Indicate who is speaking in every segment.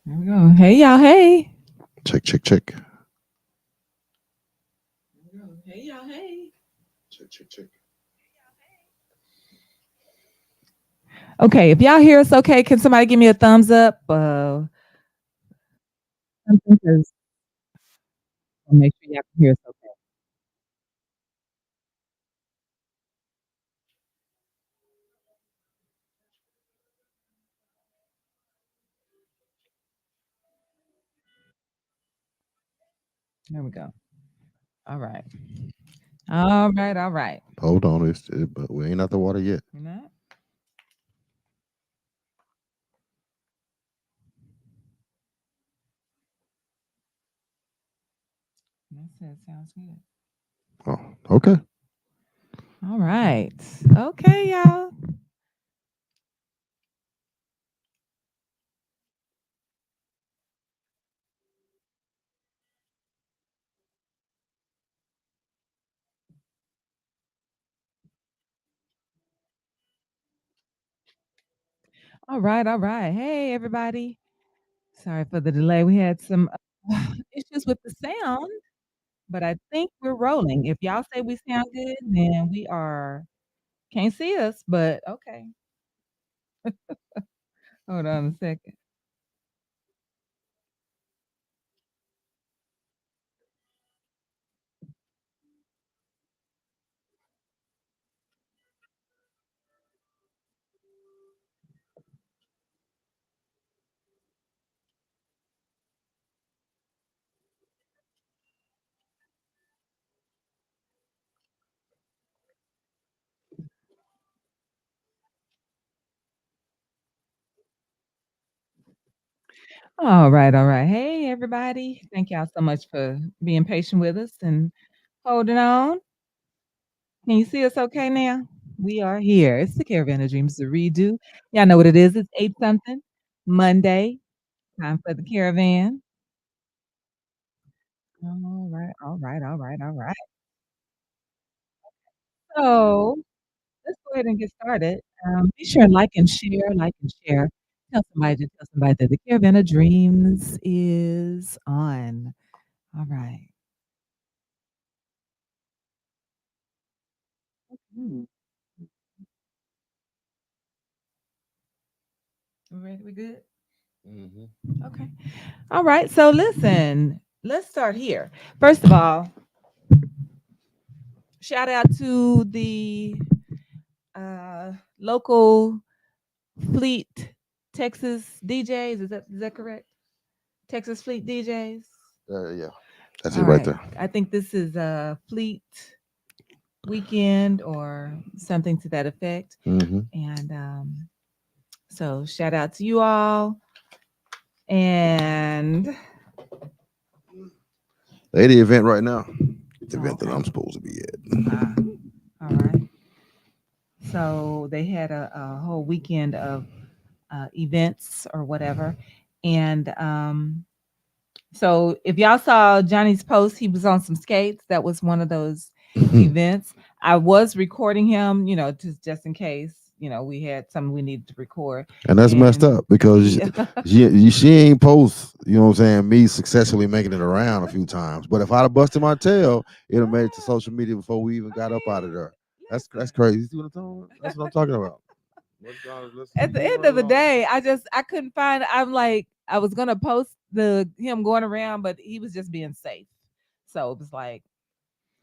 Speaker 1: There we go. Hey, y'all. Hey.
Speaker 2: Check, check, check.
Speaker 1: Hey, y'all. Hey.
Speaker 2: Check, check, check.
Speaker 1: Okay. If y'all hear us okay, can somebody give me a thumbs up? Something says, I'll make sure y'all can hear us okay. There we go. All right. All right. All right.
Speaker 2: Hold on, but we ain't out the water yet.
Speaker 1: You know? That sounds good.
Speaker 2: Oh, okay.
Speaker 1: All right. Okay, y'all. All right. All right. Hey, everybody. Sorry for the delay. We had some issues with the sound, but I think we're rolling. If y'all say we sound good, then we are. Can't see us, but okay. Hold on a second. All right, all right. Hey, everybody. Thank y'all so much for being patient with us and holding on. Can you see us okay now? We are here. It's the Caravan of Dreams, the redo. Y'all know what it is. It's 8 something Monday. Time for the Caravan. All right, all right, all right, all right. So let's go ahead and get started. Be sure and like and share, like and share. Tell somebody that the Caravan of Dreams is on. All right. Hmm. We ready? We good? Okay. All right. So listen, let's start here. First of all, shout out to the local Fleet Texas DJs. Is that correct? Texas Fleet DJs.
Speaker 2: Yeah, that's it
Speaker 1: All
Speaker 2: right
Speaker 1: right.
Speaker 2: there.
Speaker 1: I think this is a Fleet weekend or something to that effect.
Speaker 2: Mm-hmm.
Speaker 1: And so shout out to you all. And
Speaker 2: They the event right now. The
Speaker 1: oh,
Speaker 2: event that
Speaker 1: okay.
Speaker 2: I'm supposed to be at.
Speaker 1: All right. So they had a whole weekend of events or whatever. And so if y'all saw Johnny's post, he was on some skates. That was one of those events. I was recording him, just in case, we had something we needed to record.
Speaker 2: And that's messed
Speaker 1: And
Speaker 2: up because
Speaker 1: yeah.
Speaker 2: she ain't post, you know what I'm saying, me successfully making it around a few times. But if I'd have busted my tail, it'd have made it to social media before we even got up out of there. That's
Speaker 1: Listen,
Speaker 2: crazy. You see what I'm talking about? That's what I'm talking about.
Speaker 1: at the end of the day, I couldn't find. I'm like I was gonna post the him going around, but he was just being safe. So it was like,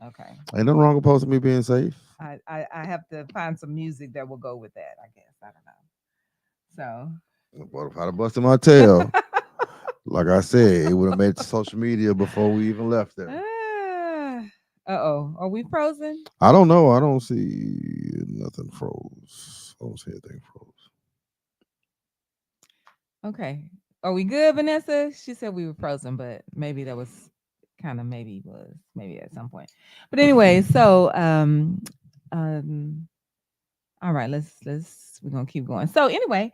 Speaker 1: okay,
Speaker 2: Ain't nothing wrong with posting me being safe.
Speaker 1: I have to find some music that will go with that. I guess I don't know.
Speaker 2: But if I'd have busted my tail, like I said, it would have made it to social media before we even left there.
Speaker 1: Uh-oh, are we frozen?
Speaker 2: I don't know. I don't see nothing froze. I don't see anything froze.
Speaker 1: Okay, are we good, Vanessa? She said we were frozen, but maybe that was kind of maybe at some point. But anyway, so um, all right, let's we're gonna keep going. So anyway,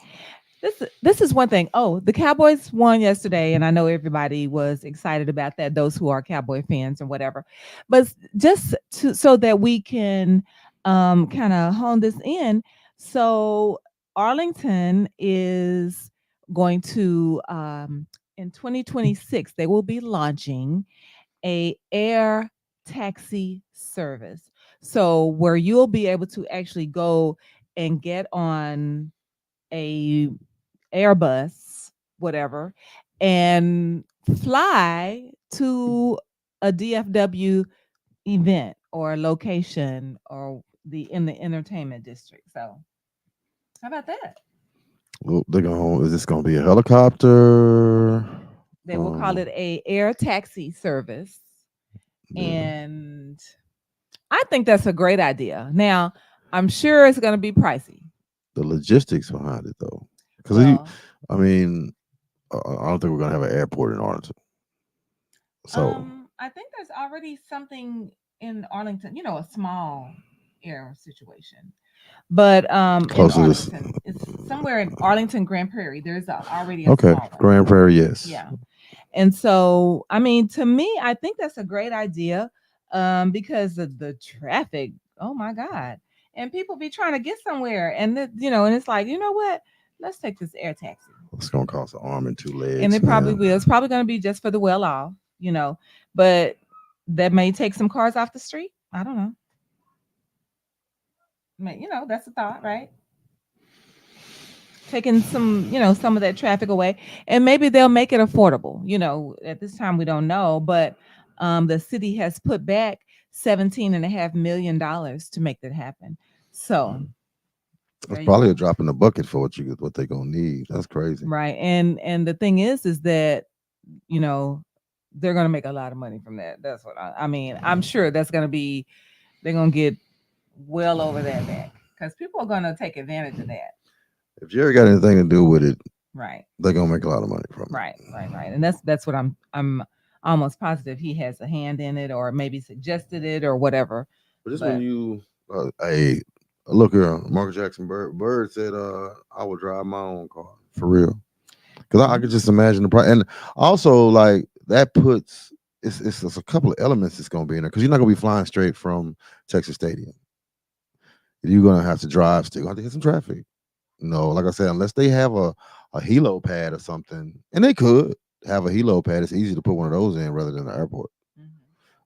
Speaker 1: This is one thing. Oh, the Cowboys won yesterday, and I know everybody was excited about that. Those who are Cowboy fans and whatever, but just so that we can kind of hone this in. So Arlington is going to in 2026 they will be launching a air taxi service. So where you'll be able to actually go and get on a Airbus, whatever, and fly to a DFW event or location or the in the entertainment district. So how about that?
Speaker 2: Well, they're going. Is this going to be a helicopter?
Speaker 1: They will call it a air taxi service.
Speaker 2: Yeah.
Speaker 1: And I think that's a great idea. Now, I'm sure it's going to be pricey.
Speaker 2: The logistics behind it, though, because
Speaker 1: Well,
Speaker 2: I mean, I don't think we're going to have an airport in Arlington. So
Speaker 1: I think there's already something in Arlington, a small air situation. But in
Speaker 2: close to this.
Speaker 1: Arlington, it's somewhere in Arlington, Grand Prairie. There's already a
Speaker 2: Okay,
Speaker 1: small one.
Speaker 2: Grand Prairie, yes.
Speaker 1: Yeah. And so, I mean, to me, I think that's a great idea because of the traffic. Oh my God. And people be trying to get somewhere. And, and it's like, you know what? Let's take this air taxi.
Speaker 2: It's going to cost an arm and two
Speaker 1: And
Speaker 2: legs,
Speaker 1: it probably
Speaker 2: man.
Speaker 1: will. It's probably going to be just for the well off, but that may take some cars off the street. I don't know. That's a thought, right? Taking some of that traffic away, and maybe they'll make it affordable. At this time we don't know, but the city has put back $17.5 million to make that happen. So
Speaker 2: It's
Speaker 1: there you
Speaker 2: probably a
Speaker 1: go.
Speaker 2: drop in the bucket for what they're gonna need. That's crazy.
Speaker 1: Right. And the thing is that you know they're going to make a lot of money from that. That's what I mean. I'm sure that's going to be they're going to get well over that back because people are going to take advantage of that.
Speaker 2: If Jerry got anything to do with it,
Speaker 1: Right.
Speaker 2: they're gonna make a lot of money from
Speaker 1: Right,
Speaker 2: it.
Speaker 1: right, right. And that's what I'm almost positive he has a hand in it or maybe suggested it or whatever.
Speaker 2: But just when
Speaker 1: But
Speaker 2: you, hey, look here, Mark Jackson Bird said, I would drive my own car for real, because I could just imagine the price, and also like that puts it's a couple of elements that's gonna be in there because you're not gonna be flying straight from Texas Stadium. You're gonna have to drive still, have to hit some traffic. Like I said, unless they have a helo pad or something, and they could have a helo pad. It's easy to put one of those in rather than the airport.
Speaker 1: Mhm.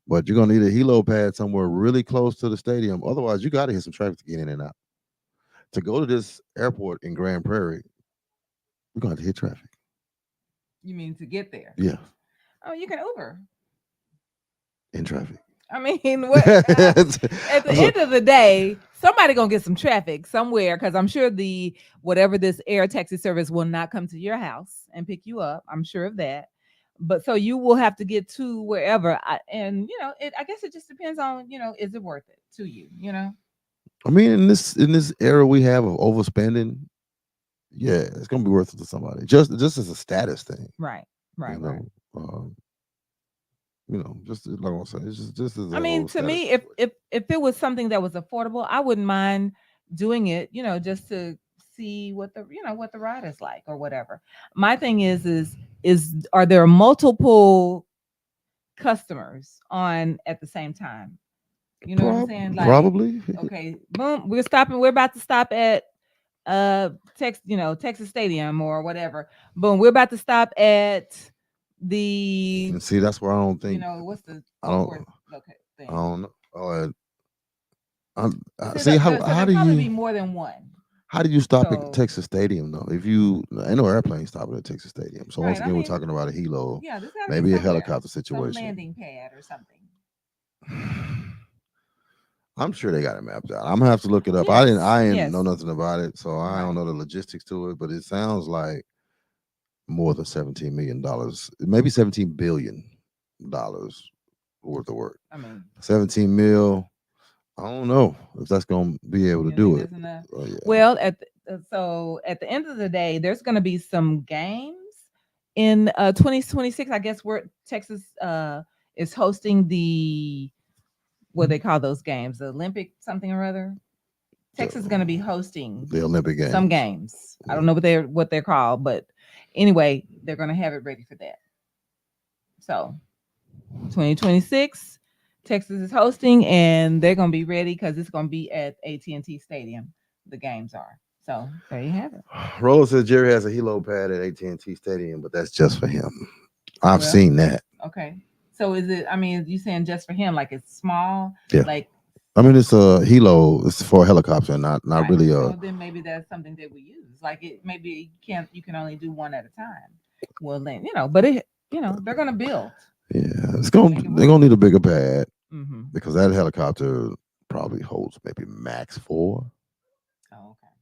Speaker 2: But you're gonna need a helo pad somewhere really close to the stadium. Otherwise, you got to hit some traffic to get in and out. To go to this airport in Grand Prairie, we're gonna have to hit traffic.
Speaker 1: You mean to get there?
Speaker 2: Yeah,
Speaker 1: Oh, you can Uber.
Speaker 2: in traffic.
Speaker 1: I mean, what at the
Speaker 2: So,
Speaker 1: end of the day, somebody gonna get some traffic somewhere because I'm sure the whatever this air taxi service will not come to your house and pick you up. I'm sure of that. But so you will have to get to wherever, and I guess it just depends on is it worth it to you?
Speaker 2: I mean, in this era we have of overspending, yeah, it's gonna be worth it to somebody. Just as a status thing,
Speaker 1: Right,
Speaker 2: you
Speaker 1: right, right.
Speaker 2: know. Just like I say, it's just as a
Speaker 1: I mean,
Speaker 2: whole
Speaker 1: to
Speaker 2: status
Speaker 1: me, if
Speaker 2: situation.
Speaker 1: if if it was something that was affordable, I wouldn't mind doing it. Just to see what the ride is like or whatever. My thing is are there multiple customers on at the same time? You know what I'm saying? Like,
Speaker 2: Probably.
Speaker 1: okay, boom, we're stopping. We're about to stop at Texas Stadium or whatever. Boom, we're about to stop at the
Speaker 2: And see, that's where I don't think
Speaker 1: what's the
Speaker 2: I
Speaker 1: Fort
Speaker 2: don't
Speaker 1: Worth
Speaker 2: I
Speaker 1: thing.
Speaker 2: don't know. I
Speaker 1: See,
Speaker 2: see
Speaker 1: so there probably be more than one.
Speaker 2: how do you stop at
Speaker 1: So
Speaker 2: Texas Stadium though? If you ain't no airplane stopping at Texas Stadium. So once
Speaker 1: right, I
Speaker 2: again, we're
Speaker 1: mean,
Speaker 2: talking about a helo,
Speaker 1: yeah, there's got to be
Speaker 2: maybe a
Speaker 1: somewhere,
Speaker 2: helicopter
Speaker 1: some
Speaker 2: situation.
Speaker 1: landing pad or something.
Speaker 2: I'm sure they got it mapped out. I'm gonna have to look it up.
Speaker 1: Yes,
Speaker 2: I didn't know
Speaker 1: yes,
Speaker 2: nothing about it, so I don't
Speaker 1: right.
Speaker 2: know the logistics to it. But it sounds like more than $17 million, maybe $17 billion worth of work.
Speaker 1: I mean,
Speaker 2: 17 mil. I don't know if that's gonna be able to
Speaker 1: you think
Speaker 2: do it.
Speaker 1: that's enough?
Speaker 2: Yeah.
Speaker 1: Well, so at the end of the day, there's going to be some games in 2026. I guess where Texas is hosting the what they call those games, the Olympic something or other.
Speaker 2: the,
Speaker 1: Texas is going to be hosting
Speaker 2: the Olympic
Speaker 1: some
Speaker 2: Games.
Speaker 1: games. I
Speaker 2: Yeah.
Speaker 1: don't know what they're called, but anyway, they're going to have it ready for that. So 2026, Texas is hosting, and they're going to be ready because it's going to be at AT&T Stadium. The games are. So there you have it.
Speaker 2: Rose says Jerry has a helo pad at AT&T Stadium, but that's just for him. I've
Speaker 1: Well,
Speaker 2: seen that.
Speaker 1: okay. So is it? I mean, you saying just for him? Like it's small?
Speaker 2: Yeah.
Speaker 1: Like
Speaker 2: I mean, it's a helo. It's for a helicopter, not
Speaker 1: right.
Speaker 2: really a.
Speaker 1: So then maybe that's something that we use. Like it maybe you can only do one at a time. Well then, but they're gonna build
Speaker 2: Yeah, it's
Speaker 1: to
Speaker 2: gonna
Speaker 1: make it
Speaker 2: they're
Speaker 1: work.
Speaker 2: gonna need a bigger pad
Speaker 1: Mm-hmm.
Speaker 2: because that helicopter probably holds maybe max four.
Speaker 1: Oh, okay.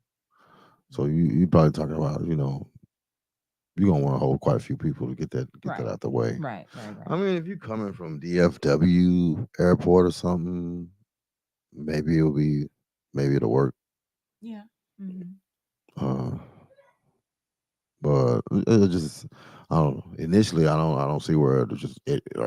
Speaker 2: So you probably talking about you're gonna want to hold quite a few people to get that
Speaker 1: Right.
Speaker 2: out the way.
Speaker 1: Right. Right.
Speaker 2: I
Speaker 1: Right.
Speaker 2: mean, if you're coming from DFW airport or something, maybe maybe it'll work.
Speaker 1: Yeah. Mm-hmm.
Speaker 2: Uh, but it just I don't know. Initially, I don't see where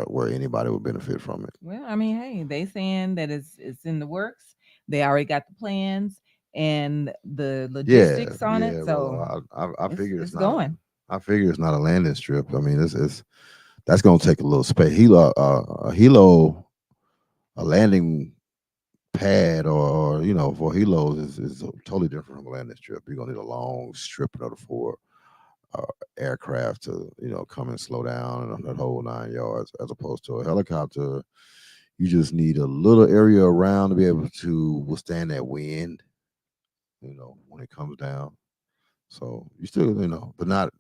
Speaker 2: where anybody would benefit from it.
Speaker 1: Well, I mean, hey, they saying that it's in the works. They already got the plans and the
Speaker 2: Yeah,
Speaker 1: logistics on it,
Speaker 2: yeah.
Speaker 1: so
Speaker 2: Well, I
Speaker 1: it's
Speaker 2: figure it's
Speaker 1: it's
Speaker 2: not a.
Speaker 1: going.
Speaker 2: I figure it's not a landing strip. I mean, it's that's gonna take a little space. A landing pad or for helos is totally different from a landing strip. You're gonna need a long strip in order for uh, aircraft to come and slow down and that whole 9 yards, as opposed to a helicopter. You just need a little area around to be able to withstand that wind. When it comes down. So you still but not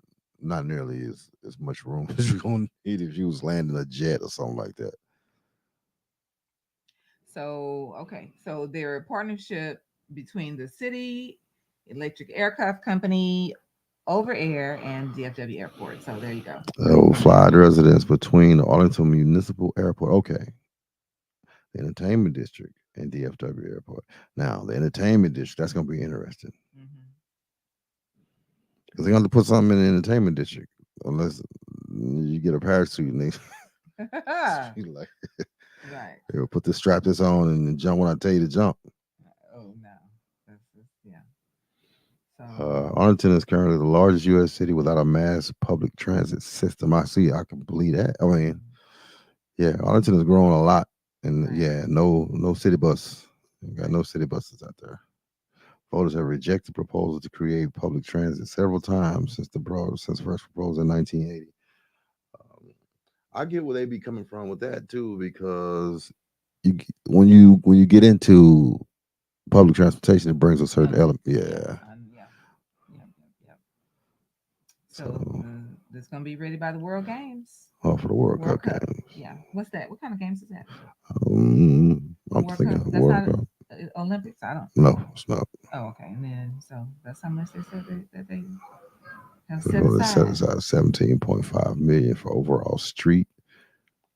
Speaker 2: nearly as much room as you're gonna need if you was landing a jet or something like that.
Speaker 1: So okay, so they're a partnership between the city, Electric Aircraft Company, Over Air, and DFW Airport. So there you go.
Speaker 2: Oh,
Speaker 1: From the
Speaker 2: fly residents between the Arlington Municipal Airport. Okay, the entertainment district and DFW Airport. Now, the entertainment district, that's going to be interesting
Speaker 1: Mhm.
Speaker 2: because they're going to put something in the entertainment district unless you get a parachute and they be like,
Speaker 1: Right.
Speaker 2: "Here, put this strap this on and jump when I tell you to jump."
Speaker 1: Oh no, that's just, yeah. So
Speaker 2: Arlington is currently the largest U.S. city without a mass public transit system. I see. I can believe that. I mean, yeah, Arlington has grown a lot, and
Speaker 1: right.
Speaker 2: yeah, no city bus. Got
Speaker 1: Right.
Speaker 2: no city buses out there. Voters have rejected proposals to create public transit several times since first proposed in 1980. Um, I get where they be coming from with that too, because when you get into public transportation, it brings a certain element.
Speaker 1: Elements. Yeah.
Speaker 2: Yeah.
Speaker 1: Yeah. Yeah. Yeah. Yeah. So
Speaker 2: So,
Speaker 1: this gonna be ready by the World Games,
Speaker 2: for the World
Speaker 1: World
Speaker 2: Cup
Speaker 1: Cup.
Speaker 2: games,
Speaker 1: Yeah. What's that? What kind of games is that?
Speaker 2: I'm
Speaker 1: World
Speaker 2: thinking
Speaker 1: Cup. That's
Speaker 2: World
Speaker 1: not
Speaker 2: Cup.
Speaker 1: Olympics. I don't.
Speaker 2: No, it's not.
Speaker 1: Oh, okay. And then so that's how much they said that they have
Speaker 2: They're
Speaker 1: set
Speaker 2: going to set
Speaker 1: aside.
Speaker 2: aside 17.5 million for overall street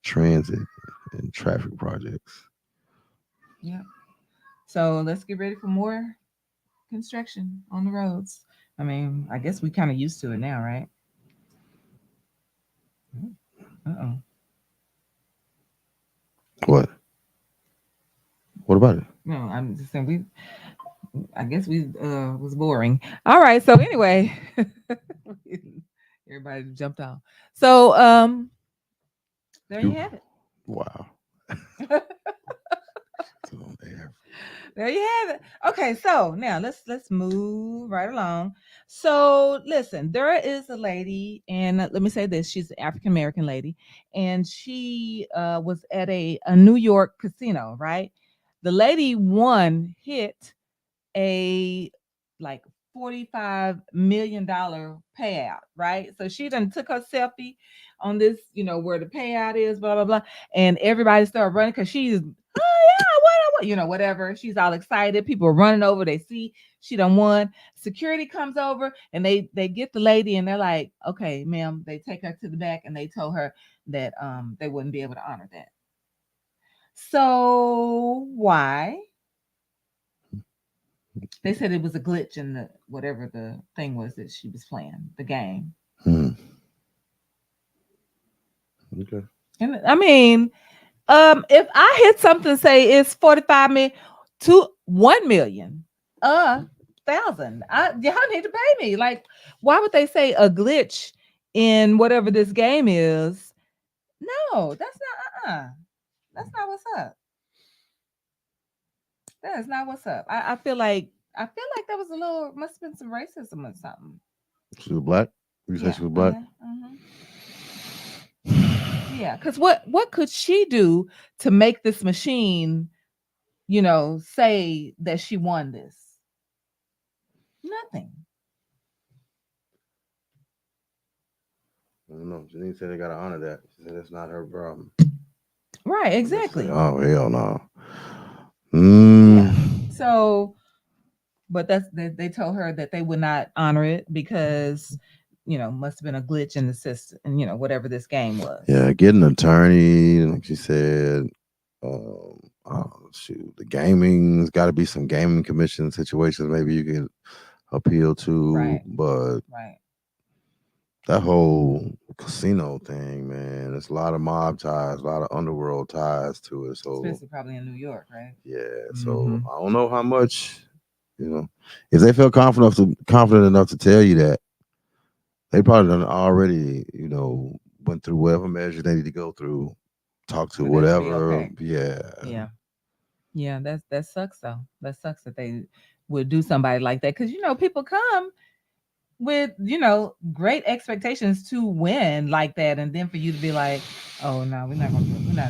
Speaker 2: transit and traffic projects.
Speaker 1: Yep. So let's get ready for more construction on the roads. I mean, I guess we kind of used to it now, right? Uh oh.
Speaker 2: What? What about it?
Speaker 1: No, I'm just saying we. I guess we was boring. All right. So anyway, everybody jumped off. So there you
Speaker 2: You?
Speaker 1: have
Speaker 2: Wow.
Speaker 1: it.
Speaker 2: It's on air.
Speaker 1: There you have it. Okay, so now let's move right along. So listen, there is a lady, and let me say this: she's an African American lady, and she was at a New York casino. Right, the lady won hit a like $45 million payout, right? So she done took her selfie on this, where the payout is, blah blah blah, and everybody started running because she's, oh yeah, what, whatever. She's all excited. People are running over. They see she done won. Security comes over and they get the lady and they're like, okay, ma'am. They take her to the back and they told her that they wouldn't be able to honor that. So why? They said it was a glitch in the whatever the thing was that she was playing, the game.
Speaker 2: Hmm. Okay.
Speaker 1: And I mean, if I hit something say it's 45 million to 1 million. a thousand. Y'all need to pay me. Like, why would they say a glitch in whatever this game is? No, that's not. That's not what's up. That is not what's up. I feel like there was a little must have been some racism or something.
Speaker 2: She was black. You said
Speaker 1: Yeah.
Speaker 2: she was black.
Speaker 1: Yeah. Because what could she do to make this machine, say that she won this? Nothing.
Speaker 2: I don't know. Janine said they gotta honor that. She said that's not her problem.
Speaker 1: Right.
Speaker 2: I'm just saying,
Speaker 1: Exactly.
Speaker 2: oh hell no.
Speaker 1: Yeah.
Speaker 2: Mm.
Speaker 1: So, but they told her that they would not honor it because must have been a glitch in the system, and whatever this game was.
Speaker 2: Yeah, get an attorney, like she said. Shoot, the gaming's got to be some gaming commission situations. Maybe you can appeal to,
Speaker 1: Right.
Speaker 2: but
Speaker 1: Right.
Speaker 2: that whole casino thing, man, there's a lot of mob ties, a lot of underworld ties to it. So
Speaker 1: Especially probably in New York, right?
Speaker 2: yeah, so
Speaker 1: Mm-hmm.
Speaker 2: I don't know how much, you know, if they feel confident enough to tell you that, they probably done already, went through whatever measure they need to go through, talk to
Speaker 1: For that to be
Speaker 2: whatever.
Speaker 1: okay.
Speaker 2: Yeah.
Speaker 1: Yeah. Yeah, that sucks though. That sucks that they would do somebody like that because people come with great expectations to win like that, and then for you to be like, oh no, we're not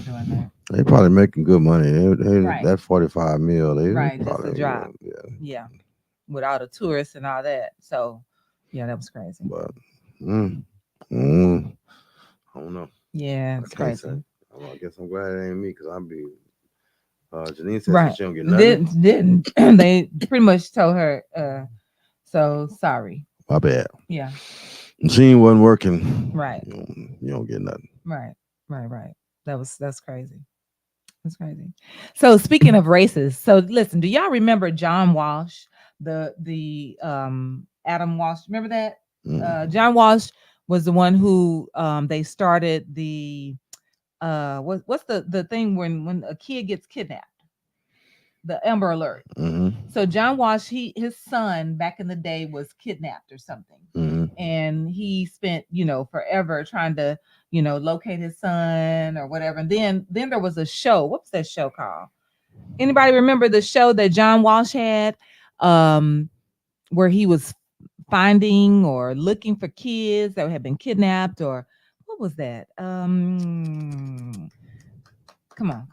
Speaker 1: doing that.
Speaker 2: They probably making good money.
Speaker 1: Right,
Speaker 2: That 45 mil, they
Speaker 1: right, just a
Speaker 2: probably,
Speaker 1: drop.
Speaker 2: yeah.
Speaker 1: Yeah, with all the tourists and all that. So yeah, that was crazy.
Speaker 2: But mm, mm, I don't know.
Speaker 1: Yeah,
Speaker 2: I
Speaker 1: it's
Speaker 2: can't say.
Speaker 1: crazy.
Speaker 2: I guess I'm glad it ain't me because I'd be. Janine said so
Speaker 1: Right.
Speaker 2: she don't get nothing.
Speaker 1: Didn't they pretty much told her so sorry.
Speaker 2: My bad.
Speaker 1: Yeah.
Speaker 2: Machine wasn't working.
Speaker 1: Right.
Speaker 2: You don't get nothing.
Speaker 1: Right. Right. That's crazy. That's crazy. So speaking of races, so listen, do y'all remember John Walsh, the Adam Walsh? Remember that?
Speaker 2: Mm.
Speaker 1: John Walsh was the one who they started the what's the thing when a kid gets kidnapped? The Amber Alert.
Speaker 2: Mm-hmm.
Speaker 1: So John Walsh, his son back in the day was kidnapped or something.
Speaker 2: Mm-hmm.
Speaker 1: And he spent, forever trying to, locate his son or whatever. And then there was a show. What was that show called? Anybody remember the show that John Walsh had? Where he was finding or looking for kids that had been kidnapped, or what was that? Come on.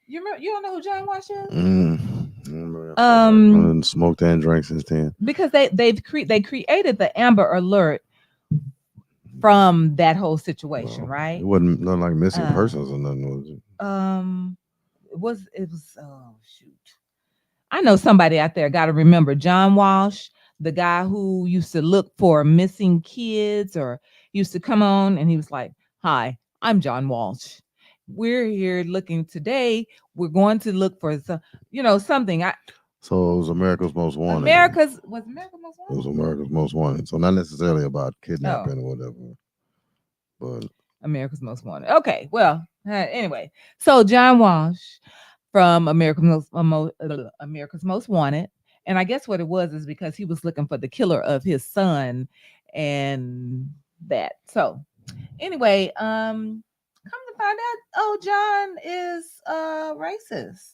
Speaker 1: You don't know who John Walsh is?
Speaker 2: I
Speaker 1: Um
Speaker 2: didn't smoke that and drank since then.
Speaker 1: because they created the Amber Alert from that whole situation,
Speaker 2: Well, it
Speaker 1: right?
Speaker 2: wasn't nothing like missing
Speaker 1: Uh,
Speaker 2: persons or nothing, was it?
Speaker 1: um, it was oh shoot, I know somebody out there got to remember John Walsh, the guy who used to look for missing kids or used to come on and he was like, "Hi, I'm John Walsh. We're here looking today. We're going to look for something.
Speaker 2: So it was America's Most Wanted.
Speaker 1: America Most
Speaker 2: It was
Speaker 1: Wanted?
Speaker 2: America's Most Wanted. So not necessarily about
Speaker 1: Oh,
Speaker 2: kidnapping or whatever, but
Speaker 1: America's Most Wanted. Okay, well, anyway, so John Walsh from America's Most Wanted, and I guess what it was is because he was looking for the killer of his son, and that. So anyway, come to find out, oh, John is racist.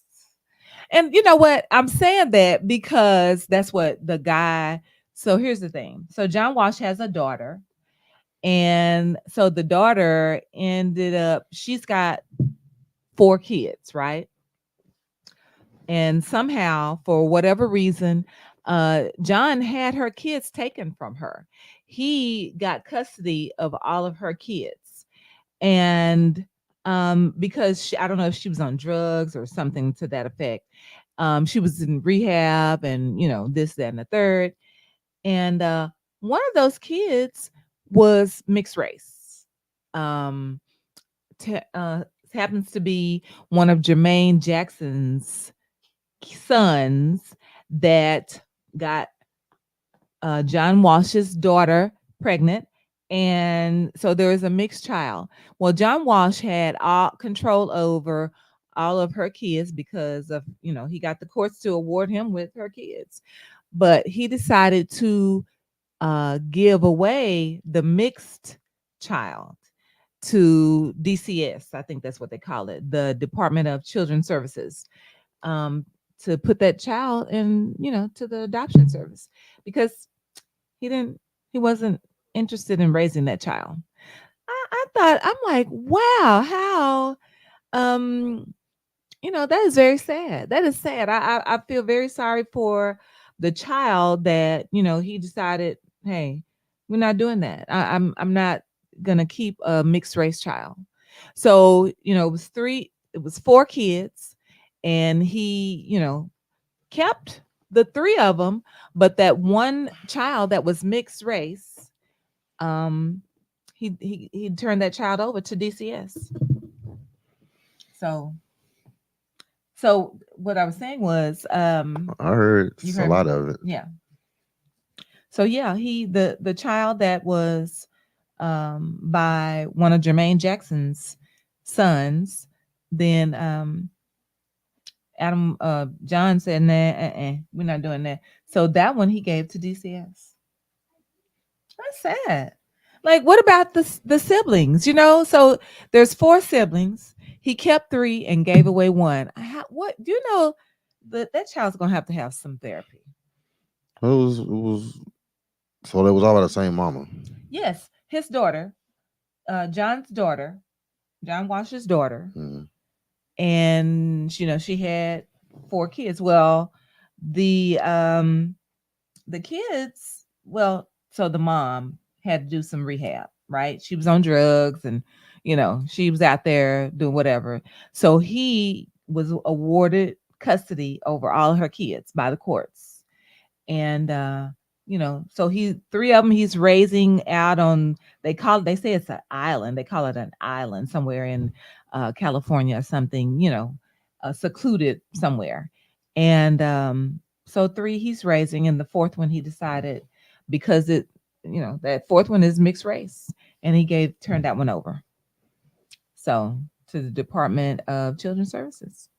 Speaker 1: And you know what? I'm saying that because that's what the guy. So here's the thing. So John Walsh has a daughter, and so the daughter ended up, she's got 4 kids, right? And somehow, for whatever reason, John had her kids taken from her. He got custody of all of her kids. And because I don't know if she was on drugs or something to that effect, she was in rehab and, this, that, and the third. And one of those kids was mixed race. Um, t- uh, happens to be one of Jermaine Jackson's sons that got John Walsh's daughter pregnant. And so there was a mixed child. Well, John Walsh had all control over all of her kids because of, he got the courts to award him with her kids. but he decided to give away the mixed child to DCS. I think that's what they call it, the Department of Children's Services, um, to put that child in, to the adoption service because he didn't, he wasn't interested in raising that child. I thought, I'm like, wow, how, um, that is very sad. That is sad. I feel very sorry for the child that, he decided, hey, we're not doing that. I'm not gonna keep a mixed race child. So, it was four kids, and he, kept the three of them, but that one child that was mixed race, um, he turned that child over to DCS. So what I was saying was,
Speaker 2: I heard
Speaker 1: you
Speaker 2: a
Speaker 1: heard
Speaker 2: lot
Speaker 1: me?
Speaker 2: of it.
Speaker 1: Yeah. So yeah, the child that was by one of Jermaine Jackson's sons, then Adam John said, nah, we're not doing that. So that one he gave to DCS. That's sad. Like, what about the siblings? So there's four siblings. He kept three and gave away one. What do you know? That child's gonna have to have some therapy.
Speaker 2: It was so they was all by the same mama.
Speaker 1: Yes, his daughter, John's daughter, John Walsh's daughter,
Speaker 2: Mm.
Speaker 1: and she had four kids. Well, the the kids, well, so the mom had to do some rehab, right? She was on drugs, and she was out there doing whatever. So he was awarded custody over all her kids by the courts. And so he three of them he's raising out on, they say it's an island, they call it an island somewhere in California or something, secluded somewhere. And so three he's raising, and the fourth one he decided, because that fourth one is mixed race, and he turned that one over, so, to the Department of Children's Services.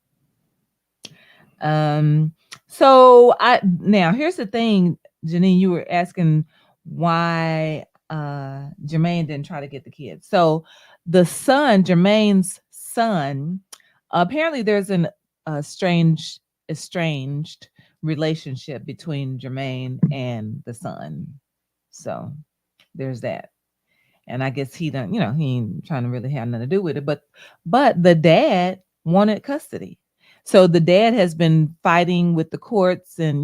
Speaker 1: Um, so I now here's the thing, Janine, you were asking why Jermaine didn't try to get the kids. So the son, Jermaine's son, apparently there's an strange estranged relationship between Jermaine and the son. So there's that. And I guess he ain't trying to really have nothing to do with it. But the dad wanted custody. So the dad has been fighting with the courts and,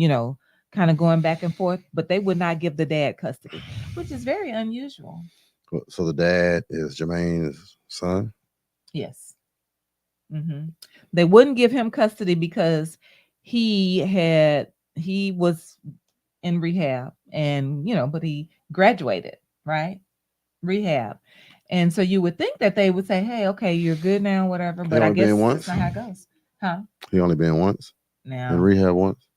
Speaker 1: kind of going back and forth, but they would not give the dad custody, which is very unusual.
Speaker 2: So the dad is Jermaine's son.
Speaker 1: Yes. hmm They wouldn't give him custody because he was in rehab, and, but he graduated, right? Rehab. And so you would think that they would say, hey, okay, you're good now, whatever.
Speaker 2: He
Speaker 1: But I
Speaker 2: only been
Speaker 1: guess that's
Speaker 2: once.
Speaker 1: not how it goes. Huh?
Speaker 2: He only been once in
Speaker 1: Now,
Speaker 2: rehab once.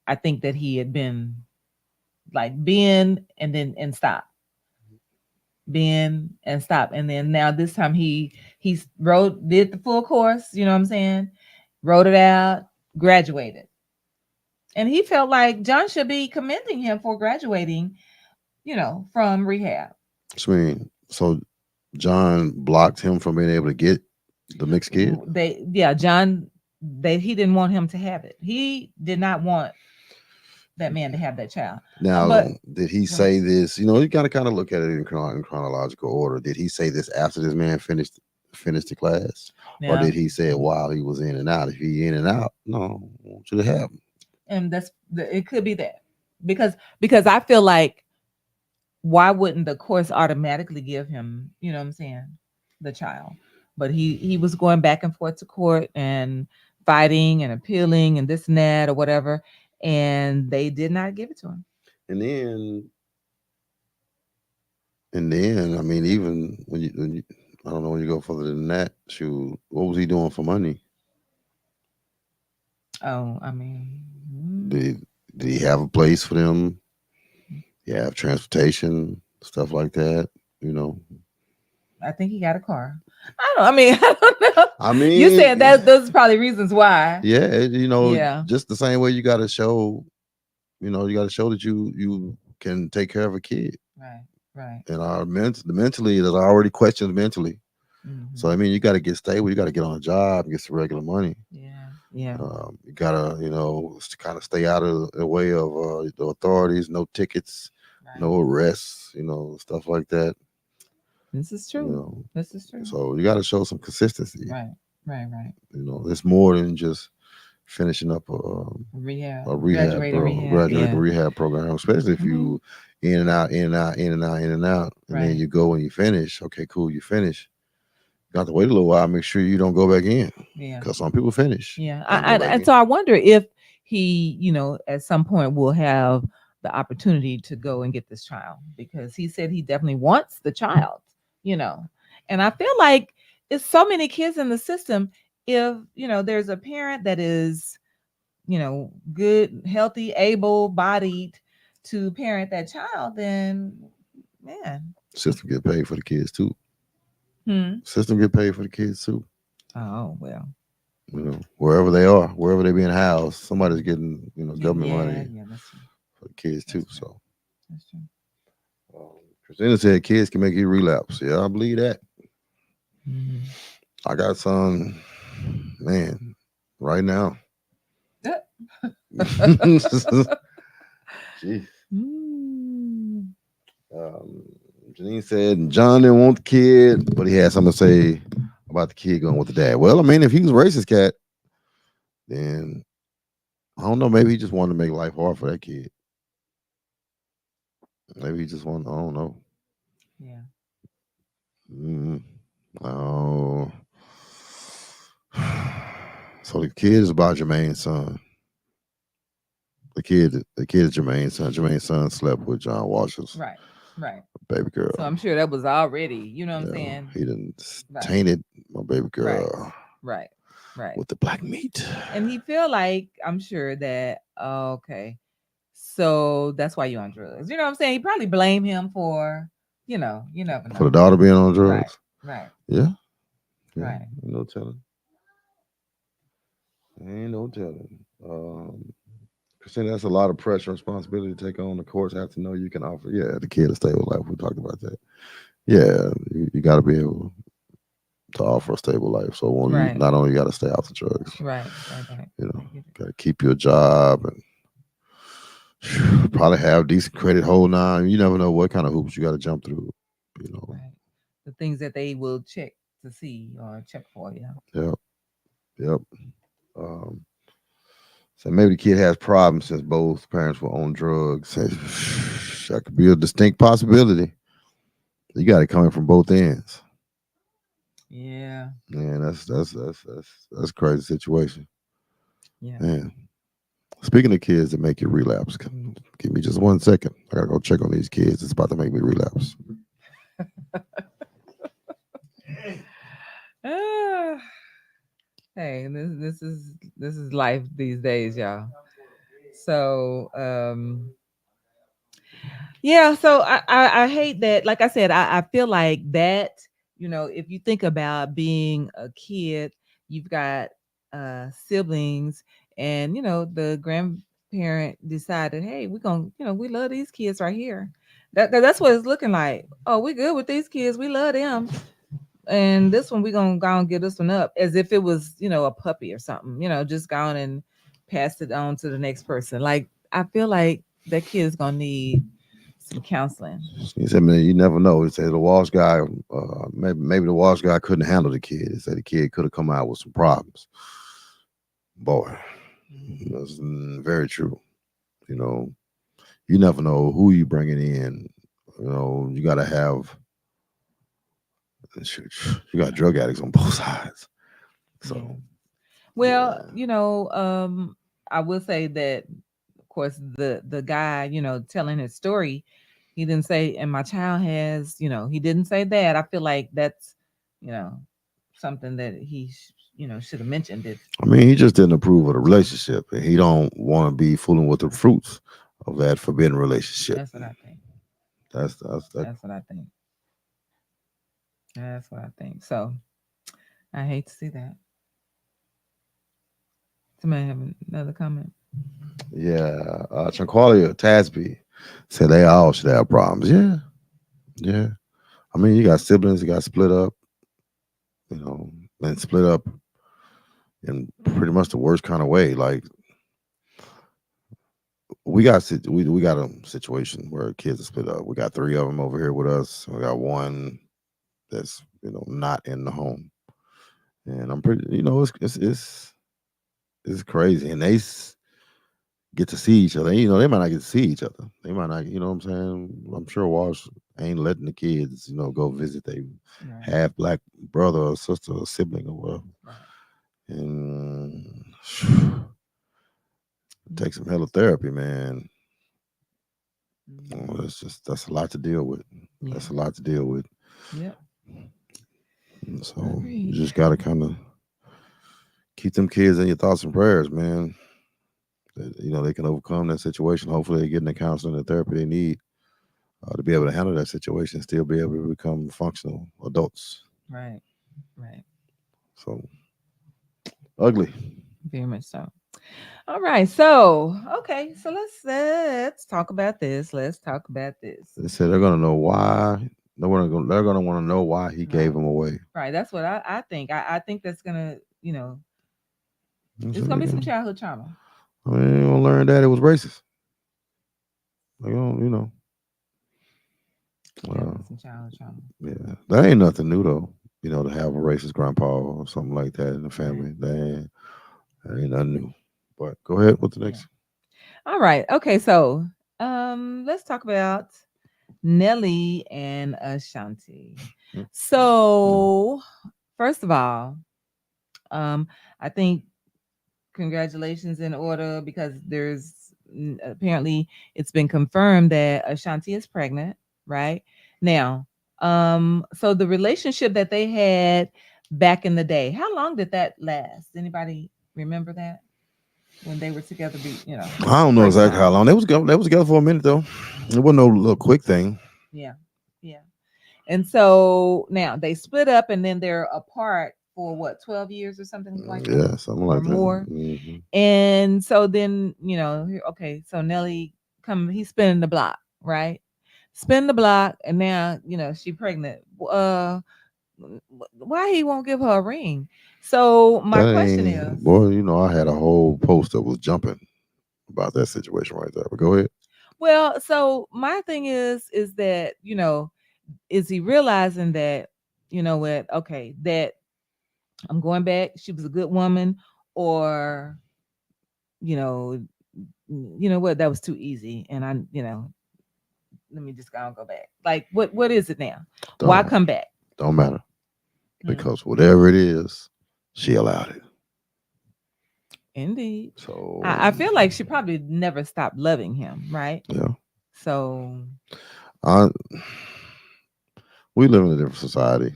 Speaker 1: I think that he had been like been and then and stop, been and stop. And then now this time he's did the full course, you know what I'm saying? Wrote it out, graduated. And he felt like John should be commending him for graduating, from rehab.
Speaker 2: So John blocked him from being able to get the mixed kid.
Speaker 1: John, he didn't want him to have it. He did not want that man to have that child.
Speaker 2: Now,
Speaker 1: But
Speaker 2: did he say this? You got to kind of look at it in chronological order. Did he say this after this man finished the class, or
Speaker 1: now,
Speaker 2: did he say it while he was in and out? If he in and out, no, I want you to have him.
Speaker 1: and it could be that, because I feel like, why wouldn't the course automatically give him, you know what I'm saying, the child? But he was going back and forth to court and fighting and appealing and this and that or whatever, and they did not give it to him.
Speaker 2: And then, I mean, even when you I don't know, when you go further than that, shoot, what was he doing for money?
Speaker 1: Oh, I mean,
Speaker 2: Did he have a place for them? Yeah, have transportation, stuff like that. You know,
Speaker 1: I think he got a car. I mean, I don't know.
Speaker 2: I
Speaker 1: You
Speaker 2: mean,
Speaker 1: said that those are probably reasons why.
Speaker 2: yeah,
Speaker 1: Yeah.
Speaker 2: just the same way you got to show, you got to show that you can take care of a kid.
Speaker 1: Right. Right.
Speaker 2: And the mentally, there's already questions mentally. So I
Speaker 1: Mhm.
Speaker 2: mean, you got to get stable. You got to get on a job, get some regular money.
Speaker 1: Yeah. Yeah.
Speaker 2: You gotta, kind of stay out of the way of the authorities. No tickets,
Speaker 1: Right.
Speaker 2: no arrests. Stuff like that.
Speaker 1: This is
Speaker 2: You
Speaker 1: true.
Speaker 2: know,
Speaker 1: This is true.
Speaker 2: so you got to show some consistency.
Speaker 1: Right. Right. Right.
Speaker 2: It's more than just finishing up a
Speaker 1: Rehab.
Speaker 2: rehab
Speaker 1: Graduating
Speaker 2: bro,
Speaker 1: rehab.
Speaker 2: graduate
Speaker 1: Yeah.
Speaker 2: rehab program, especially if
Speaker 1: Mhm.
Speaker 2: you in and out, in and out, in and out, in and out, and then
Speaker 1: Right.
Speaker 2: you go and you finish. Okay, cool, you finish. You have to wait a little while, make sure you don't go back in,
Speaker 1: Yeah.
Speaker 2: because some people finish
Speaker 1: Yeah.
Speaker 2: and go back
Speaker 1: And
Speaker 2: in.
Speaker 1: so I wonder if he, at some point will have the opportunity to go and get this child because he said he definitely wants the child, you know. And I feel like it's so many kids in the system. If, there's a parent that is, good, healthy, able bodied to parent that child, then man.
Speaker 2: System get paid for the kids too.
Speaker 1: Hmm.
Speaker 2: System get paid for the kids too.
Speaker 1: Oh, well.
Speaker 2: Wherever they are, wherever they're being housed, somebody's getting government
Speaker 1: Yeah,
Speaker 2: money
Speaker 1: yeah, that's true.
Speaker 2: for the kids too.
Speaker 1: That's true.
Speaker 2: So
Speaker 1: That's true.
Speaker 2: Christina said kids can make you relapse. Yeah, I believe that.
Speaker 1: Mhm.
Speaker 2: I got some, man, right now. Jeez.
Speaker 1: Mm.
Speaker 2: Um, Janine said John didn't want the kid, but he had something to say about the kid going with the dad. Well, I mean, if he was a racist cat, then I don't know. Maybe he just wanted to make life hard for that kid. Maybe he just wanted. I don't know.
Speaker 1: Yeah.
Speaker 2: Mm, oh. So the kid is about Jermaine's son. The kid is Jermaine's son. Jermaine's son slept with John Walsh's
Speaker 1: Right. Right.
Speaker 2: baby
Speaker 1: So
Speaker 2: girl.
Speaker 1: I'm sure that was already, you know what I'm
Speaker 2: Yeah,
Speaker 1: saying?
Speaker 2: he didn't
Speaker 1: Right.
Speaker 2: tainted my baby
Speaker 1: Right.
Speaker 2: girl
Speaker 1: Right. Right.
Speaker 2: with the black meat.
Speaker 1: And he feel like I'm sure that okay, so that's why you're on drugs. You know what I'm saying? He probably blame him for, you never
Speaker 2: For the
Speaker 1: know.
Speaker 2: daughter being on
Speaker 1: Right.
Speaker 2: drugs.
Speaker 1: Right.
Speaker 2: Yeah, yeah,
Speaker 1: Right.
Speaker 2: ain't no telling. Ain't no telling. Christina, that's a lot of pressure and responsibility to take on. The courts have to know you can offer, yeah, the kid a stable life. We talked about that. Yeah, you got to be able to offer a stable life. So when you
Speaker 1: Right.
Speaker 2: not only got to stay out the drugs,
Speaker 1: Right. Right. Right. I get it.
Speaker 2: got to keep your job and probably have decent credit hold on. You never know what kind of hoops you got to jump through. You know.
Speaker 1: Right. The things that they will check to see or check for, yeah.
Speaker 2: Yep. Yep. Um, so maybe the kid has problems since both parents were on drugs. That could be a distinct possibility. You got it coming from both ends.
Speaker 1: Yeah.
Speaker 2: Man, that's a crazy situation.
Speaker 1: Yeah.
Speaker 2: Man, speaking of kids that make you relapse, give me just 1 second. I gotta go check on these kids. It's about to make me relapse.
Speaker 1: Ah, hey, this is life these days, y'all. So, yeah, so I hate that. Like I said, I feel like that, if you think about being a kid, you've got siblings, and the grandparent decided, hey, we're gonna, we love these kids right here. That's what it's looking like. Oh, we good with these kids, we love them. And this one, we're gonna go and get this one up as if it was, a puppy or something, just gone and pass it on to the next person. Like I feel like that kid is gonna need some counseling.
Speaker 2: He said, "Man, you never know." He said the Walsh guy, maybe the Walsh guy couldn't handle the kid. He said the kid could have come out with some problems. Boy,
Speaker 1: Mhm.
Speaker 2: that's very true. You know, you never know who you bringing in. You got to have. Shoot, you got drug addicts on both sides.
Speaker 1: Yeah.
Speaker 2: So
Speaker 1: Well,
Speaker 2: yeah,
Speaker 1: I will say that, of course, the guy, telling his story, he didn't say, and my child has, he didn't say that. I feel like that's, you know, something that he, should have mentioned it.
Speaker 2: I mean, he just didn't approve of the relationship, and he don't want to be fooling with the fruits of that forbidden relationship.
Speaker 1: That's what I think.
Speaker 2: That's that.
Speaker 1: That's what I think. That's what I think. So I hate to see that. Somebody have another comment.
Speaker 2: Yeah, Tranqualia Tasby said they all should have problems. Yeah, yeah. I mean, you got siblings that got split up, you know, and split up in pretty much the worst kind of way. Like we got a situation where kids are split up. We got three of them over here with us. We got one that's not in the home, and I'm pretty it's crazy, and get to see each other. They might not get to see each other. They might not, what I'm saying. I'm sure Walsh ain't letting the kids, go visit their
Speaker 1: Right.
Speaker 2: half black brother or sister or sibling or whatever.
Speaker 1: Right.
Speaker 2: And take some
Speaker 1: Mhm.
Speaker 2: hella therapy, man.
Speaker 1: Mhm.
Speaker 2: That's a lot to deal with.
Speaker 1: Yeah.
Speaker 2: That's a lot to deal with.
Speaker 1: Yep.
Speaker 2: And so you
Speaker 1: Agreed.
Speaker 2: just gotta kind of keep them kids in your thoughts and prayers, man. That, they can overcome that situation. Hopefully, they're getting the counseling and therapy they need to be able to handle that situation, and still be able to become functional adults.
Speaker 1: Right. Right.
Speaker 2: So ugly.
Speaker 1: Very much so. All right. So, okay. So let's talk about this. Let's talk about this.
Speaker 2: They said they're gonna know why. They're gonna want to know why he gave
Speaker 1: Right.
Speaker 2: him away.
Speaker 1: Right. That's what I think. I think that's gonna,
Speaker 2: I
Speaker 1: it's
Speaker 2: said
Speaker 1: gonna
Speaker 2: they're
Speaker 1: be some
Speaker 2: gonna.
Speaker 1: childhood trauma.
Speaker 2: I mean, they're gonna learn that it was racist. They gonna, uh,
Speaker 1: Definitely some childhood trauma.
Speaker 2: yeah. That ain't nothing new though. To have a racist grandpa or something like that in the
Speaker 1: Right.
Speaker 2: family. That ain't nothing new. But go ahead. What's the
Speaker 1: Yeah.
Speaker 2: next?
Speaker 1: All right. Okay. So, let's talk about Nelly and Ashanti.
Speaker 2: Mm, mm.
Speaker 1: So, first of all, I think congratulations in order because apparently it's been confirmed that Ashanti is pregnant, right? Now, so the relationship that they had back in the day, how long did that last? Anybody remember that when they were together?
Speaker 2: I
Speaker 1: The
Speaker 2: don't know
Speaker 1: first
Speaker 2: exactly how
Speaker 1: time.
Speaker 2: long they was together for a minute though. It wasn't no little quick thing.
Speaker 1: Yeah, yeah. And so now they split up, and then they're apart for what 12 years or something like that,
Speaker 2: Yeah, something
Speaker 1: or
Speaker 2: like that.
Speaker 1: more. And so then, okay, so Nelly he's spinning the block, right? Spin the block, and now, she pregnant. Why he won't give her a ring? So my
Speaker 2: That
Speaker 1: question
Speaker 2: ain't
Speaker 1: is,
Speaker 2: boy. I had a whole post that was jumping about that situation right there. But go ahead.
Speaker 1: well, so my thing is that, is he realizing that, what, okay, that I'm going back, she was a good woman, or, you know, what, that was too easy, and let me just go back. Like, what is it now? Why
Speaker 2: Don't
Speaker 1: come back?
Speaker 2: don't matter
Speaker 1: Hmm.
Speaker 2: because whatever it is, she allowed it.
Speaker 1: Indeed. I
Speaker 2: So
Speaker 1: feel like she probably never stopped loving him, right?
Speaker 2: yeah,
Speaker 1: So,
Speaker 2: I we live in a different society.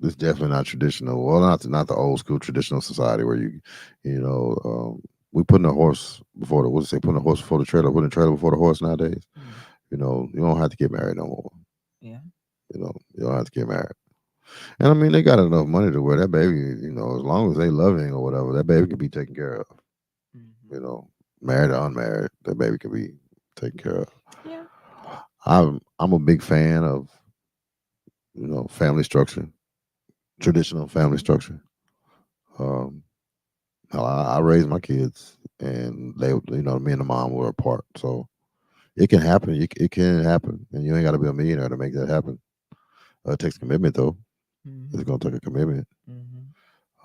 Speaker 2: It's definitely not traditional. Well, not the old school traditional society where you know, we putting a horse before the what do they say? Putting a horse before the trailer, putting a trailer before the horse nowadays.
Speaker 1: mm,
Speaker 2: You don't have to get married no more.
Speaker 1: yeah.
Speaker 2: You don't have to get married. And I mean, they got enough money to where that baby, as long as they loving or whatever, that baby can be taken care of.
Speaker 1: Hmm.
Speaker 2: You know, married or unmarried, that baby can be taken care of.
Speaker 1: Yeah.
Speaker 2: I'm a big fan of family structure, traditional family structure. Um, hell, I raised my kids, and me and the mom were apart, so it can happen. It can happen, and you ain't got to be a millionaire to make that happen. It takes commitment, though. It's
Speaker 1: Hmm.
Speaker 2: gonna take a commitment.
Speaker 1: Hmm.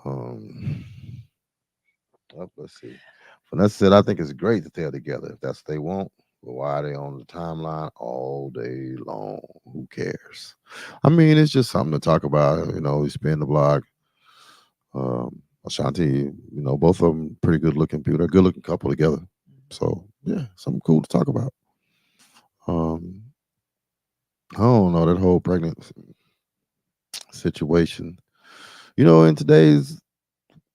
Speaker 2: Um, let's see. Vanessa said, "I think it's great that they're together if that's what they want. But why are they on the timeline all day long? Who cares? I mean, it's just something to talk about. We spin the block. Ashanti, both of them pretty good looking people. They're a good looking couple together. So yeah, something cool to talk about. Um, I don't know that whole pregnant situation. In today's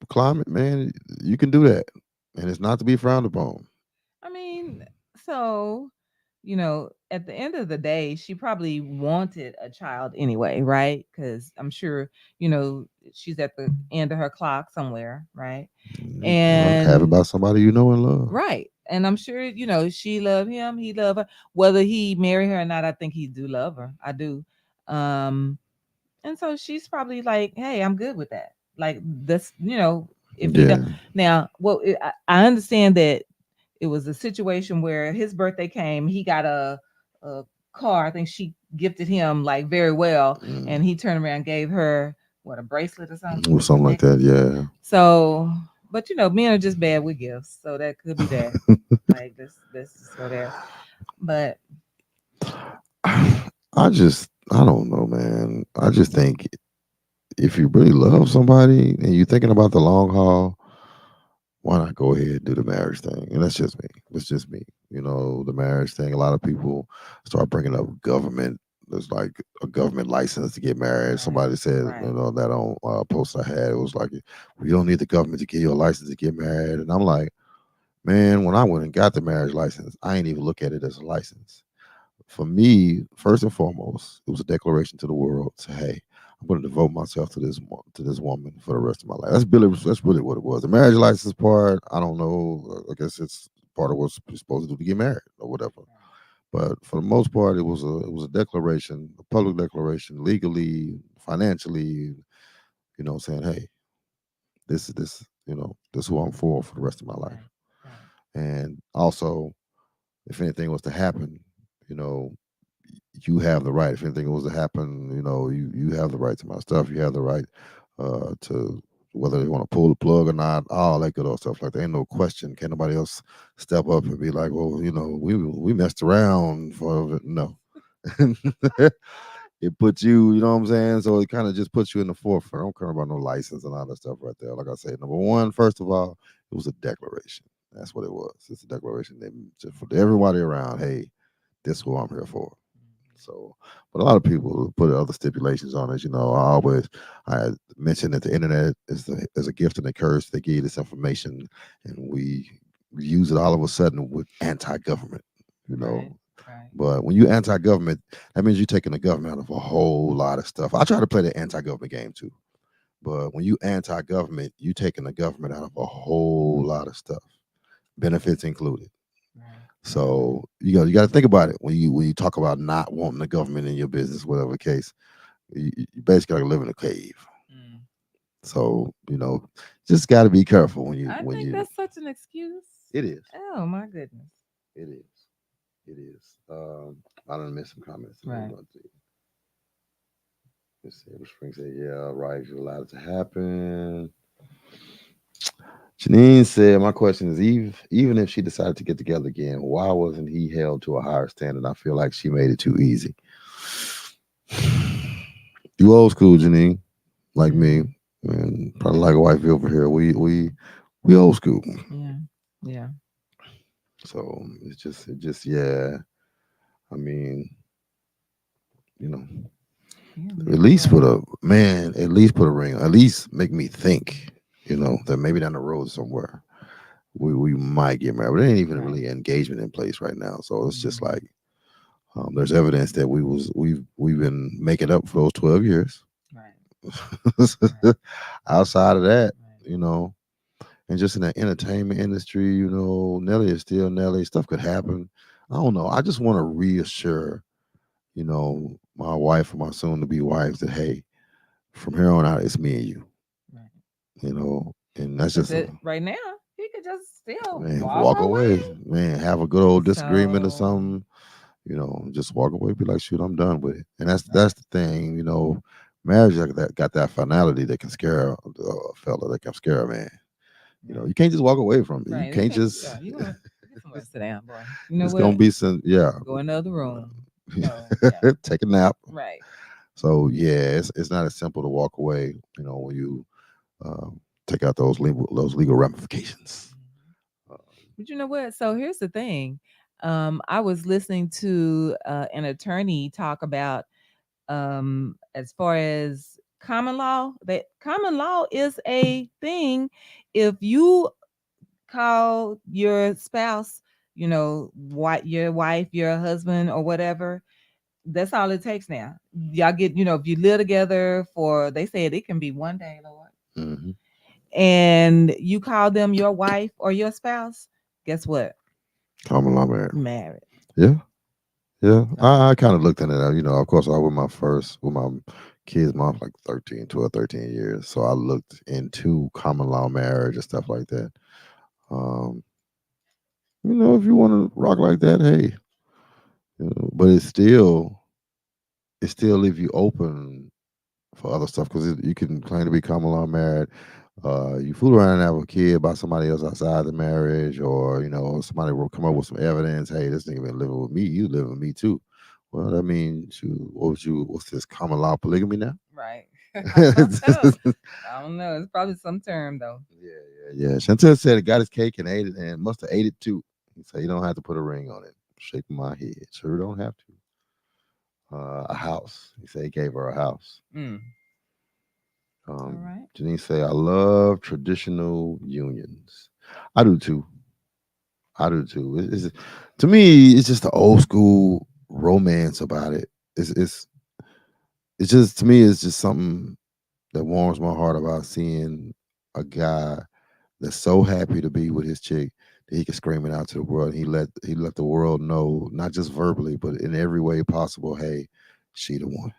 Speaker 2: climate, man, you can do that, and it's not to be frowned upon.
Speaker 1: I mean, so at the end of the day, she probably wanted a child anyway, right? Because I'm sure, she's at the end of her clock somewhere, right?
Speaker 2: Well, have it
Speaker 1: And
Speaker 2: by somebody you know and love.
Speaker 1: right. And I'm sure, she loved him, he loved her. Whether he marry her or not, I think he do love her. I do. Um, and so she's probably like, "Hey, I'm good with that." Like this, if he does
Speaker 2: Yeah.
Speaker 1: now, well, I understand that it was a situation where his birthday came, he got a car. I think she gifted him like very well,
Speaker 2: Mm.
Speaker 1: and he turned around and gave her what, a bracelet or something,
Speaker 2: Or
Speaker 1: a
Speaker 2: something like
Speaker 1: necklace.
Speaker 2: that. Yeah.
Speaker 1: So, but men are just bad with gifts, so that could be that. Like let's just go there. But
Speaker 2: I don't know, man. I just think if you really love somebody and you're thinking about the long haul, why not go ahead and do the marriage thing? And that's just me. That's just me. The marriage thing. A lot of people start bringing up government. There's like a government license to get married.
Speaker 1: right,
Speaker 2: Somebody said,
Speaker 1: right,
Speaker 2: that on post I had, it was like, we don't need the government to give you a license to get married. And I'm like, man, when I went and got the marriage license, I ain't even look at it as a license. For me, first and foremost, it was a declaration to the world. Say, hey, I'm going to devote myself to this woman for the rest of my life. That's really what it was. The marriage license part, I don't know. I guess it's part of what you're supposed to do to get married or whatever. But for the most part, it was a declaration, a public declaration, legally, financially. Saying, hey, this is who I'm for the rest of my life.
Speaker 1: right, right,
Speaker 2: And also, if anything was to happen, you know, you have the right. If anything was to happen, you have the right to my stuff. You have the right to whether they want to pull the plug or not, all that good old stuff. Like there ain't no question. Can nobody else step up and be like, well, we messed around for no. It puts you, you know what I'm saying? So it kind of just puts you in the forefront. I don't care about no license and all that stuff right there. Like I said, number one, first of all, it was a declaration. That's what it was. It's a declaration that just for everybody around, hey, this is who I'm here for. So, but a lot of people put other stipulations on it. I mentioned that the internet is a gift and a curse. They give you this information, and we use it all of a sudden with anti-government. You
Speaker 1: right,
Speaker 2: know,
Speaker 1: right,
Speaker 2: but when you anti-government, that means you're taking the government out of a whole lot of stuff. I try to play the anti-government game too, but when you anti-government, you taking the government out of a whole lot of stuff, benefits included.
Speaker 1: right,
Speaker 2: So you got to think about it when you talk about not wanting the government in your business, whatever the case. You basically got to live in a cave.
Speaker 1: mm.
Speaker 2: So just got to be careful
Speaker 1: I
Speaker 2: when
Speaker 1: think
Speaker 2: you.
Speaker 1: that's such an excuse.
Speaker 2: It is.
Speaker 1: Oh my goodness.
Speaker 2: It is. It is. I don't miss some comments. Let me
Speaker 1: Right.
Speaker 2: run through. Let's see. Spring said, "Yeah, right. You allowed it to happen." Janine said, "My question is, even if she decided to get together again, why wasn't he held to a higher standard? I feel like she made it too easy." You old school, Janine, like me,
Speaker 1: Mm.
Speaker 2: and probably like a wifey over here. We old school,
Speaker 1: Yeah. Yeah.
Speaker 2: so it just yeah. I mean, you know,
Speaker 1: Yeah.
Speaker 2: at
Speaker 1: Leave it
Speaker 2: least put
Speaker 1: alone.
Speaker 2: a man, at least put a ring, at least make me think, that maybe down the road somewhere we might get married. But there ain't even
Speaker 1: Right.
Speaker 2: really engagement in place right now, so it's just
Speaker 1: Mm.
Speaker 2: like there's evidence that we've been making up for those 12 years.
Speaker 1: Right. Right.
Speaker 2: Outside of that,
Speaker 1: Right.
Speaker 2: you know, and just in the entertainment industry, Nelly is still Nelly. Stuff could happen. I don't know. I just want to reassure, my wife and my soon to be wives that hey, from here on out, it's me and you.
Speaker 1: Right.
Speaker 2: And that's
Speaker 1: Because
Speaker 2: just a
Speaker 1: it right now he could just still
Speaker 2: man,
Speaker 1: walk
Speaker 2: walk
Speaker 1: away.
Speaker 2: away, man, have a good old disagreement or
Speaker 1: So
Speaker 2: something, just walk away, be like, shoot, I'm done with it. And that's
Speaker 1: right.
Speaker 2: the thing, marriage like that got that finality that can scare a fella, that can scare a man.
Speaker 1: Right.
Speaker 2: You can't just walk away from it. You
Speaker 1: Right. You
Speaker 2: can't
Speaker 1: can't.
Speaker 2: just
Speaker 1: Yeah. You gonna get somewhere to sit down, boy. You know
Speaker 2: it's gonna
Speaker 1: what?
Speaker 2: be some yeah.
Speaker 1: Go in the other room. So yeah.
Speaker 2: Take a nap.
Speaker 1: Right.
Speaker 2: So yeah, it's not as simple to walk away, when you take out those legal ramifications.
Speaker 1: Mhm.
Speaker 2: Uh,
Speaker 1: But you know what? So here's the thing. I was listening to an attorney talk about as far as common law, that common law is a thing. If you call your spouse what your wife, your husband, or whatever. That's all it takes now. Y'all get, if you live together for, they said it can be one day, Lord,
Speaker 2: Hmm.
Speaker 1: and you call them your wife or your spouse, guess what?
Speaker 2: Common law marriage.
Speaker 1: Married.
Speaker 2: Yeah, yeah.
Speaker 1: So,
Speaker 2: I kind of looked into that. Of course, I with my kids' mom for like 13, 12, 13 years. So I looked into common law marriage and stuff like that. Um, if you want to rock like that, hey, but it still leave you open for other stuff because you can claim to be common law married. You fool around and have a kid by somebody else outside the marriage, or somebody will come up with some evidence. Hey, this nigga been living with me. You live with me too. Well, that means what's this common law polygamy now?
Speaker 1: right. I
Speaker 2: Yeah,
Speaker 1: don't know. I don't know. It's probably some term though.
Speaker 2: yeah. Chantel said it got his cake and ate it, and must have ate it too. He said you don't have to put a ring on it. Shaking my head. Sure, don't have to. A house. He said he gave her a house.
Speaker 1: Mm. All right.
Speaker 2: Janine say, I love traditional unions. I do too. I do too. To me, it's just the old school romance about it. It's just to me, it's just something that warms my heart about seeing a guy that's so happy to be with his chick that he can scream it out to the world. He let the world know, not just verbally, but in every way possible. Hey, she the one.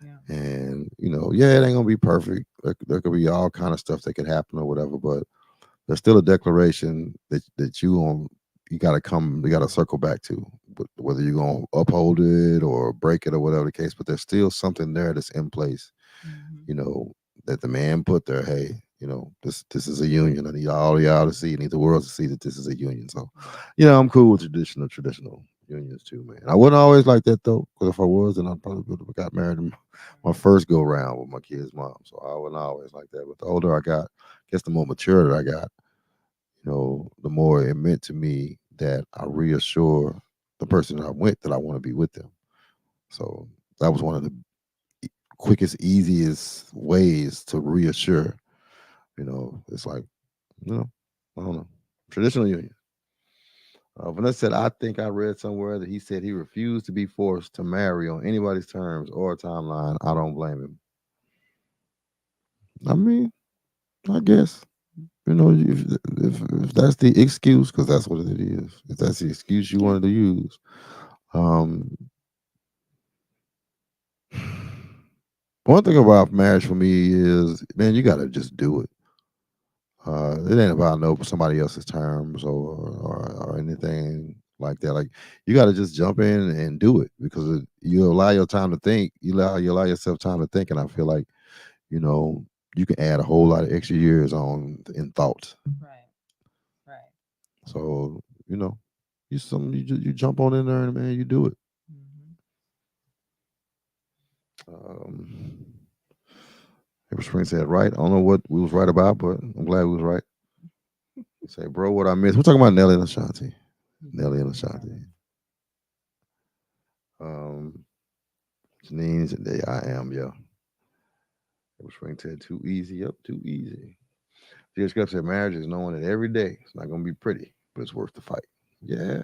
Speaker 1: Yeah.
Speaker 2: And yeah, it ain't gonna be perfect. There could be all kind of stuff that could happen or whatever, but there's still a declaration that you gotta circle back to, whether you're gonna uphold it or break it or whatever the case. But there's still something there that's in place,
Speaker 1: Hmm.
Speaker 2: you know, that the man put there. Hey, this is a union. I need all of y'all to see. I need the world to see that this is a union. So,
Speaker 1: Yeah.
Speaker 2: I'm cool with traditional unions too, man. I wasn't always like that though, because if I was, then I probably would have got married in my first go round with my kid's mom. So I wasn't always like that. But the older I got, I guess the more mature that I got, the more it meant to me that I reassure the person that I'm with that I want to be with them. So that was one of the quickest, easiest ways to reassure. It's like, you know, I don't know. Traditional union. Vanessa said, I think I read somewhere that he said he refused to be forced to marry on anybody's terms or timeline. I don't blame him. I mean, I guess, if that's the excuse, because that's what it is, if that's the excuse you
Speaker 1: Yeah.
Speaker 2: wanted to use, um, one thing about marriage for me is, man, you got to just do it. It ain't about no somebody else's terms or anything like that. Like you got to just jump in and do it because you allow your time to think. You allow yourself time to think, and I feel like you know you can add a whole lot of extra years on in thought.
Speaker 1: Right. Right.
Speaker 2: So you jump on in there and man, you do it.
Speaker 1: Hmm.
Speaker 2: Um, April Spring said, right. I don't know what we was right about, but I'm glad we was right. You say, bro, what I missed. We're talking about Nelly and Ashanti. Nelly and Ashanti. Um, Janine said, there I am, yeah. April Spring said, too easy. Yep, too easy. J.S. Scott said, marriage is knowing that every day it's not going to be pretty, but it's worth the fight. Yeah.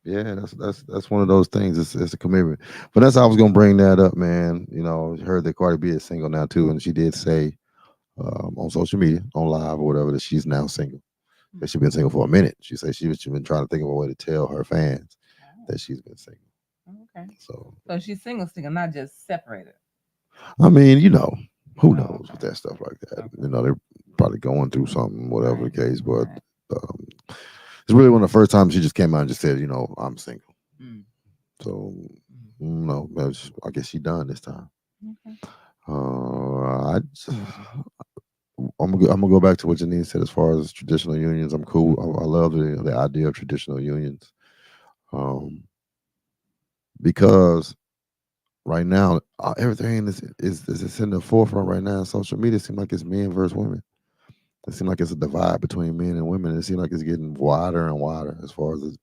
Speaker 2: Yeah, that's one of those things. It's a commitment. But that's how I was gonna bring that up, man. Heard that Cardi B is single now too, and she did say on social media, on live or whatever, that she's now single. That she's been single for a minute. She said she's been trying to think of a way to tell her fans
Speaker 1: Oh,
Speaker 2: that she's been single.
Speaker 1: okay.
Speaker 2: So
Speaker 1: So she's single, single, not just separated.
Speaker 2: I mean, who
Speaker 1: Oh,
Speaker 2: knows with
Speaker 1: okay.
Speaker 2: that stuff like that?
Speaker 1: Okay.
Speaker 2: They're probably going through something, whatever the
Speaker 1: Right.
Speaker 2: case. But
Speaker 1: Right.
Speaker 2: um, it's really one of the first times she just came out and just said, I'm single.
Speaker 1: Mm.
Speaker 2: So
Speaker 1: Mm.
Speaker 2: no, I guess she done this time.
Speaker 1: Okay.
Speaker 2: Uh, I just, I'm gonna go back to what Janine said as far as traditional unions. I'm cool. I love the idea of traditional unions, um, because right now everything is in the forefront right now. Social media seems like it's men versus women. It seems like it's a divide between men and women. It seems like it's getting wider and wider as far as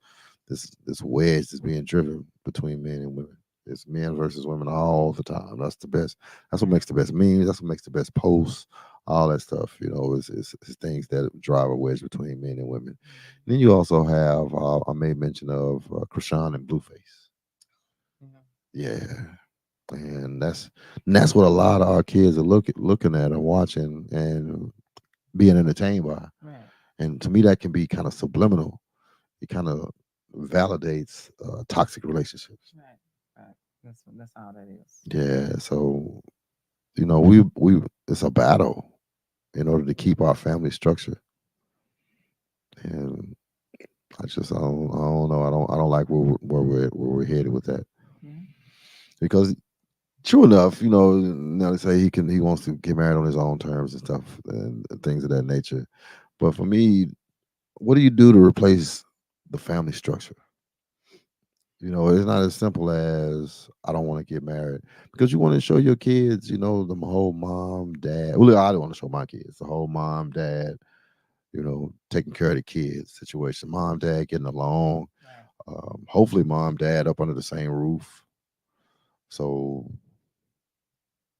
Speaker 2: this wedge that's being driven between men and women. It's men versus women all the time. That's the best. That's what
Speaker 1: Right.
Speaker 2: makes the best memes. That's what makes the best posts. all that stuff. Is things that drive a wedge between men and women.
Speaker 1: Mhm.
Speaker 2: Then you also have I made mention of Krishan and Blueface.
Speaker 1: Yeah.
Speaker 2: Yeah, and that's what a lot of our kids are looking at and watching and being entertained by.
Speaker 1: Right.
Speaker 2: And to me, that can be kind of subliminal. It kind of validates toxic relationships.
Speaker 1: Right. Right. That's all that is.
Speaker 2: Yeah, so we it's a battle in order to keep our family structure, and I don't know. I don't like where we're headed with that
Speaker 1: Yeah.
Speaker 2: because true enough, now they say he wants to get married on his own terms and stuff and things of that nature. But for me, what do you do to replace the family structure? It's not as simple as I don't want to get married because you want to show your kids, the whole mom, dad. Well, I don't want to show my kids the whole mom, dad, taking care of the kids situation. Mom, dad getting along.
Speaker 1: Right.
Speaker 2: Hopefully, mom, dad up under the same roof. So,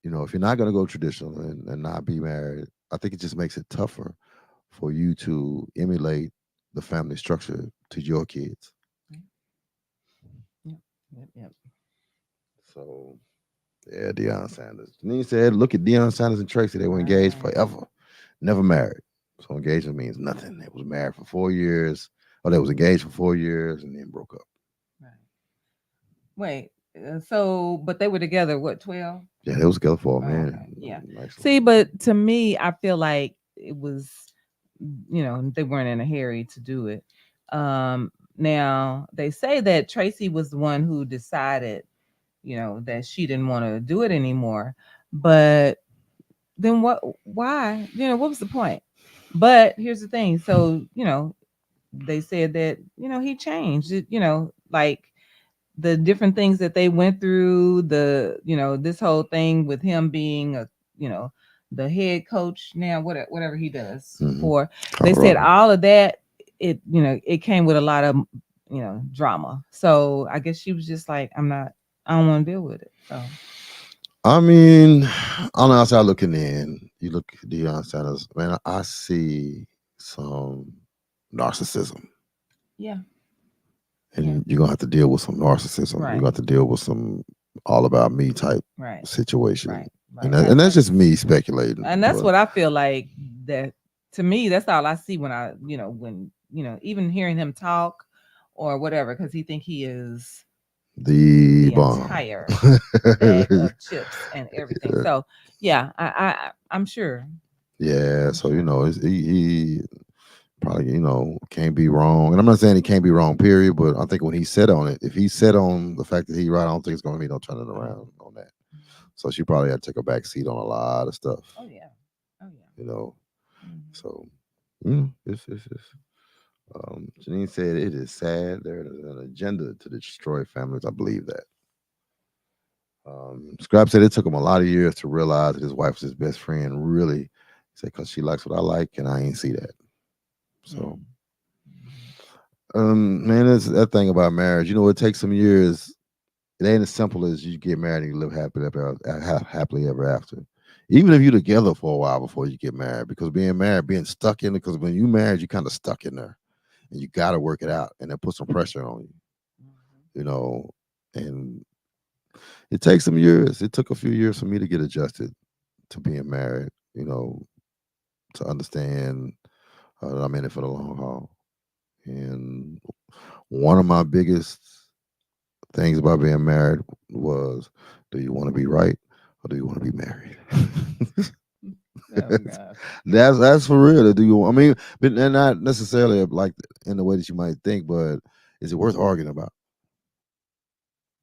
Speaker 2: if you're not going to go traditional and not be married, I think it just makes it tougher for you to emulate the family structure to your kids.
Speaker 1: Yeah. Yep. Yep. Yep.
Speaker 2: So, yeah, Deion Sanders. And then he said, look at Deion Sanders and Tracy. They were engaged
Speaker 1: Right.
Speaker 2: forever, never married. So engagement means nothing. They was married for 4 years, or they was engaged for 4 years and then broke up.
Speaker 1: Right. Wait. So, but they were together. What, 12?
Speaker 2: Yeah, they was together for a
Speaker 1: Oh,
Speaker 2: minute,
Speaker 1: okay. Yeah.
Speaker 2: actually.
Speaker 1: See, but to me, I feel like it was, they weren't in a hurry to do it. Now they say that Tracy was the one who decided, that she didn't want to do it anymore. But then what? Why? What was the point? But here's the thing. So, they said that he changed. Like the different things that they went through, this whole thing with him being you know the head coach now, whatever he does
Speaker 2: Hmm.
Speaker 1: for. They said
Speaker 2: Colorado.
Speaker 1: all of that, it came with a lot of drama. So I guess she was just like, I don't want to deal with it. So
Speaker 2: I mean, on the outside looking in, you look at Deion Sanders, man, I see some narcissism.
Speaker 1: yeah. Yeah.
Speaker 2: And you're gonna have to deal with some narcissism. You're gonna
Speaker 1: Right.
Speaker 2: have to deal with some all about me type
Speaker 1: Right.
Speaker 2: situation.
Speaker 1: Right.
Speaker 2: And
Speaker 1: Right.
Speaker 2: that's just me speculating.
Speaker 1: And that's
Speaker 2: But
Speaker 1: what I feel like. That to me, that's all I see when when even hearing him talk or whatever, because he think he is
Speaker 2: the
Speaker 1: the
Speaker 2: bomb.
Speaker 1: entire bag of chips and everything. So yeah, I'm sure.
Speaker 2: Yeah,
Speaker 1: I'm
Speaker 2: so
Speaker 1: sure.
Speaker 2: he probably can't be wrong, and I'm not saying he can't be wrong. Period, but I think when he said on it, if he said on the fact that he right, I don't think it's going to be no turning around on that.
Speaker 1: Mhm.
Speaker 2: So she probably had to take a back seat on a lot of stuff,
Speaker 1: Oh yeah. Oh yeah.
Speaker 2: you know.
Speaker 1: Mhm.
Speaker 2: So it's. Janine said it is sad there is an agenda to destroy families. I believe that. Scrap said it took him a lot of years to realize that his wife was his best friend. Really, he said because she likes what I like, and I ain't see that. So,
Speaker 1: Mm. Mhm.
Speaker 2: man, it's that thing about marriage. It takes some years. It ain't as simple as you get married and you live happily ever after. Even if you're together for a while before you get married, because being married, being stuck in it, because when you married, you kind of stuck in there, and you got to work it out, and it puts some pressure on you.
Speaker 1: Mhm.
Speaker 2: You know, and it takes some years. It took a few years for me to get adjusted to being married. To understand that I'm in it for the long haul. And one of my biggest things about being married was, do you want to be right or do you want to be married?
Speaker 1: Oh gosh.
Speaker 2: that's for real. Do you? I mean, but and not necessarily like in the way that you might think, but is it worth arguing about?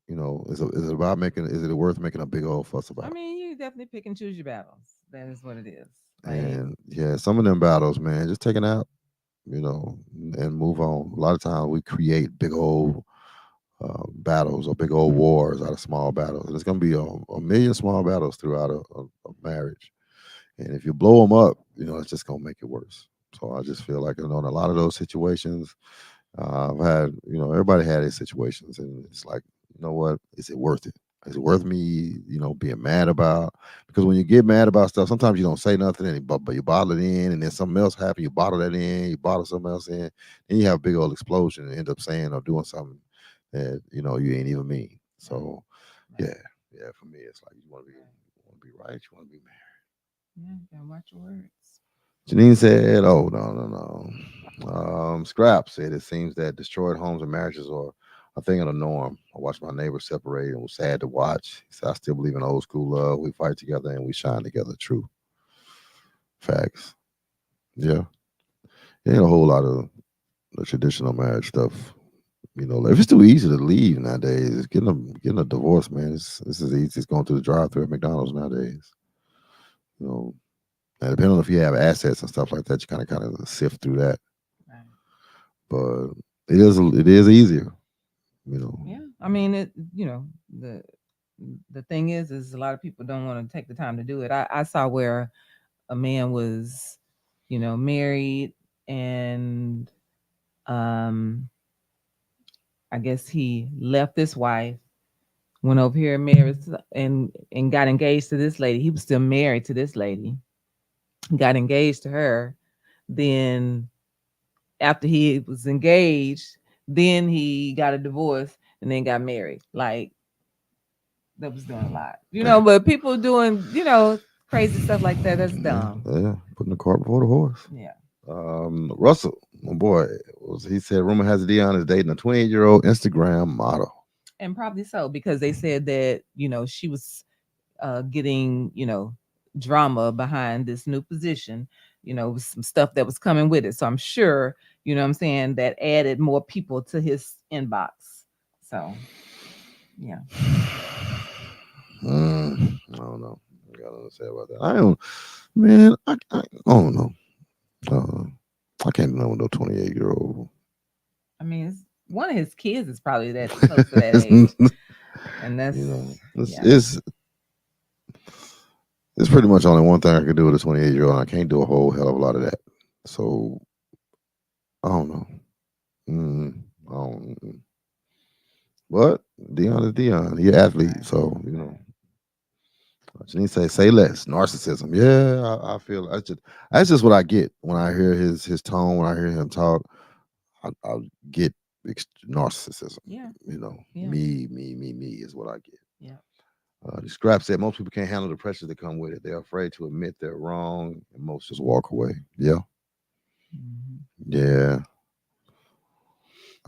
Speaker 2: Is it about making? Is it worth making a big old fuss
Speaker 1: I
Speaker 2: about?
Speaker 1: mean, you definitely pick and choose your battles. That is what it is. Like,
Speaker 2: And yeah, some of them battles, man, just take it out, and move on. A lot of times we create big old battles or big old wars out of small battles. And it's going to be a million small battles throughout a marriage. And if you blow them up, it's just going to make it worse. So I just feel like in a lot of those situations, I've had, everybody had these situations, and it's like, you know what? Is it worth it? Is it worth me, being mad about? Because when you get mad about stuff, sometimes you don't say nothing, but you bottle it in, and then something else happens. You bottle that in, you bottle something else in, then you have a big old explosion and end up saying or doing something that you ain't even mean.
Speaker 1: Right.
Speaker 2: So
Speaker 1: Right.
Speaker 2: yeah, yeah. For me, it's like
Speaker 1: Right.
Speaker 2: you want to be right, you want to be married.
Speaker 1: Yeah. You gotta watch your words.
Speaker 2: Janine said, "Oh no, no, no." Scrap said it seems that destroyed homes and marriages are a thing of the norm. I watched my neighbors separate and was sad to watch. He said, "I still believe in old school love. We fight together and we shine together." True facts. Yeah, ain't a whole lot of the traditional marriage stuff. If it's too easy to leave nowadays, it's getting a divorce, man. It's as easy as going through the drive-through at McDonald's nowadays. You know, and depending on if you have assets and stuff like that, you kind of sift through that.
Speaker 1: Right.
Speaker 2: But it is easier, you know.
Speaker 1: Yeah. I mean, the thing is a lot of people don't want to take the time to do it. I saw where a man was, married, and um I guess he left this wife, went over here and married and got engaged to this lady. He was still married to this lady. Got engaged to her. Then after he was engaged, then he got a divorce and then got married. Like, that was doing a lot.
Speaker 2: Yeah,
Speaker 1: But people doing, crazy stuff like that, that's
Speaker 2: yeah,
Speaker 1: dumb.
Speaker 2: yeah. Putting the cart before the horse.
Speaker 1: Yeah.
Speaker 2: Russell, my boy, he said rumor has it Dion is dating a 28-year-old Instagram model.
Speaker 1: And probably so, because they said that, she was getting, drama behind this new position, with some stuff that was coming with it. So I'm sure, what I'm saying, that added more people to his inbox. So, yeah.
Speaker 2: I don't know. I got nothing to say about that. I don't, man. I don't know. Uh, I can't know no 28-year-old.
Speaker 1: I mean, one of his kids is probably that close to that age. And that's,
Speaker 2: it's,
Speaker 1: yeah.
Speaker 2: it's it's pretty much only one thing I can do with a 28-year-old. And I can't do a whole hell of a lot of that. So I don't know. I don't. But Dion is Dion. He an athlete,
Speaker 1: Right.
Speaker 2: so
Speaker 1: Right.
Speaker 2: Janine say less. Narcissism. Yeah, I feel that's just what I get when I hear his tone. When I hear him talk, I get narcissism.
Speaker 1: Yeah. Yeah.
Speaker 2: Me is what I get.
Speaker 1: Yeah.
Speaker 2: The scrap said most people can't handle the pressure that come with it. They're afraid to admit they're wrong, and most just walk away. Yeah,
Speaker 1: Hmm.
Speaker 2: yeah.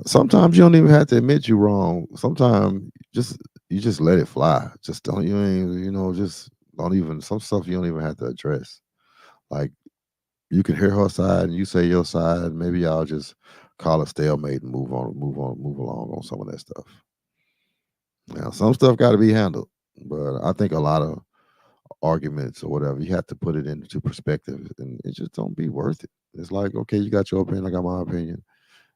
Speaker 2: Sometimes you don't even have to admit you're wrong. Sometimes you just let it fly. Just don't you ain't just don't even some stuff you don't even have to address. Like you can hear her side and you say your side. Maybe y'all just call a stalemate and move along on some of that stuff. Now some stuff got to be handled, but I think a lot of arguments or whatever you have to put it into perspective, and it just don't be worth it. It's like okay, you got your opinion, I got my opinion.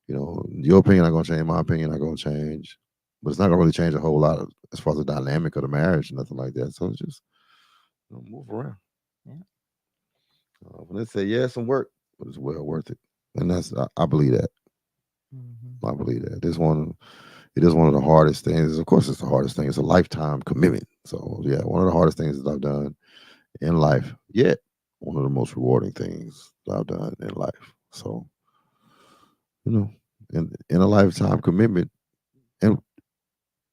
Speaker 2: Your opinion not gonna change, my opinion not gonna change, but it's not gonna really change a whole lot as far as the dynamic of the marriage, nothing like that. So it's just move around.
Speaker 1: Yeah.
Speaker 2: When they say yeah, some work, but it's well worth it, and I believe that.
Speaker 1: Hmm.
Speaker 2: I believe that it is one of the hardest things. Of course, it's the hardest thing. It's a lifetime commitment. So yeah, one of the hardest things that I've done in life. Yet one of the most rewarding things that I've done in life. So you know, in a lifetime commitment, and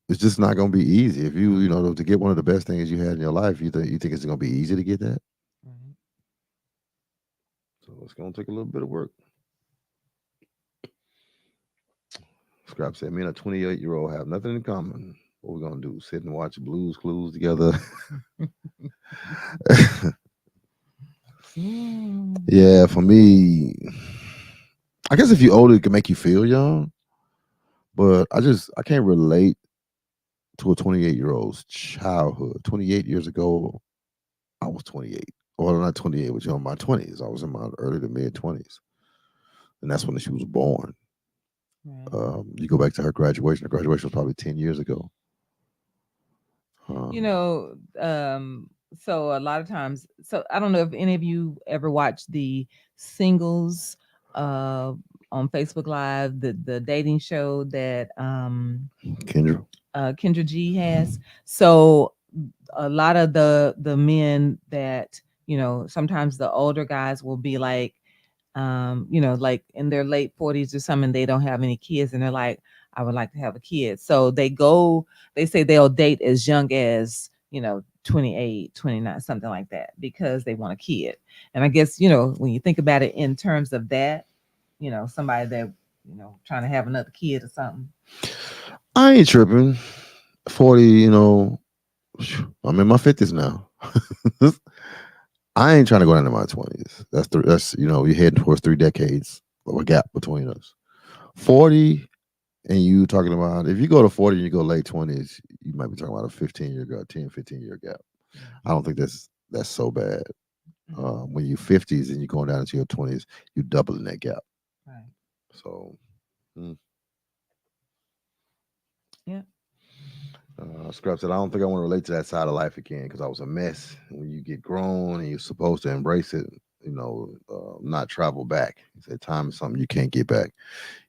Speaker 2: it's just not going to be easy. If to get one of the best things you had in your life, you think it's going to be easy to get that.
Speaker 1: Right.
Speaker 2: So it's going to take a little bit of work. Scrap said, "Me and a 28-year-old have nothing in common. What we going to do? Sit and watch Blues Clues together?"
Speaker 1: Mm.
Speaker 2: Yeah, for me, I guess if you're older, it can make you feel young, but I can't relate to a 28-year-old's childhood. 28 years ago, I was 28. Well, not 28, but in my 20s. I was in my early to mid 20s, and that's when she was born.
Speaker 1: Right.
Speaker 2: You go back to her graduation. Her graduation was probably 10 years ago.
Speaker 1: You
Speaker 2: Um,
Speaker 1: know, so a lot of times, so I don't know if any of you ever watched the singles uh on Facebook Live, the dating show that
Speaker 2: Kendra.
Speaker 1: Kendra G has. So a lot of the men that, sometimes the older guys will be like, like in their late 40s or something, they don't have any kids, and they're like, I would like to have a kid. So they say they'll date as young as, 28, 29, something like that, because they want a kid. And I guess, when you think about it in terms of that, somebody that, trying to have another kid or something.
Speaker 2: I ain't tripping. 40, I'm in my 50s now. I ain't trying to go down to my 20s. That's you're heading towards 3 decades of a gap between us. 40 and you talking about, if you go to 40 and you go late 20s, you might be talking about a 15-year gap, 10, 15-year gap. I don't think that's so bad.
Speaker 1: Mhm.
Speaker 2: When you 50s and you're going down into your 20s, you doubling that gap.
Speaker 1: Right.
Speaker 2: So, mm.
Speaker 1: Yeah.
Speaker 2: Scrub said, I don't think I want to relate to that side of life again because I was a mess. When you get grown and you're supposed to embrace it, not travel back. He said, time is something you can't get back.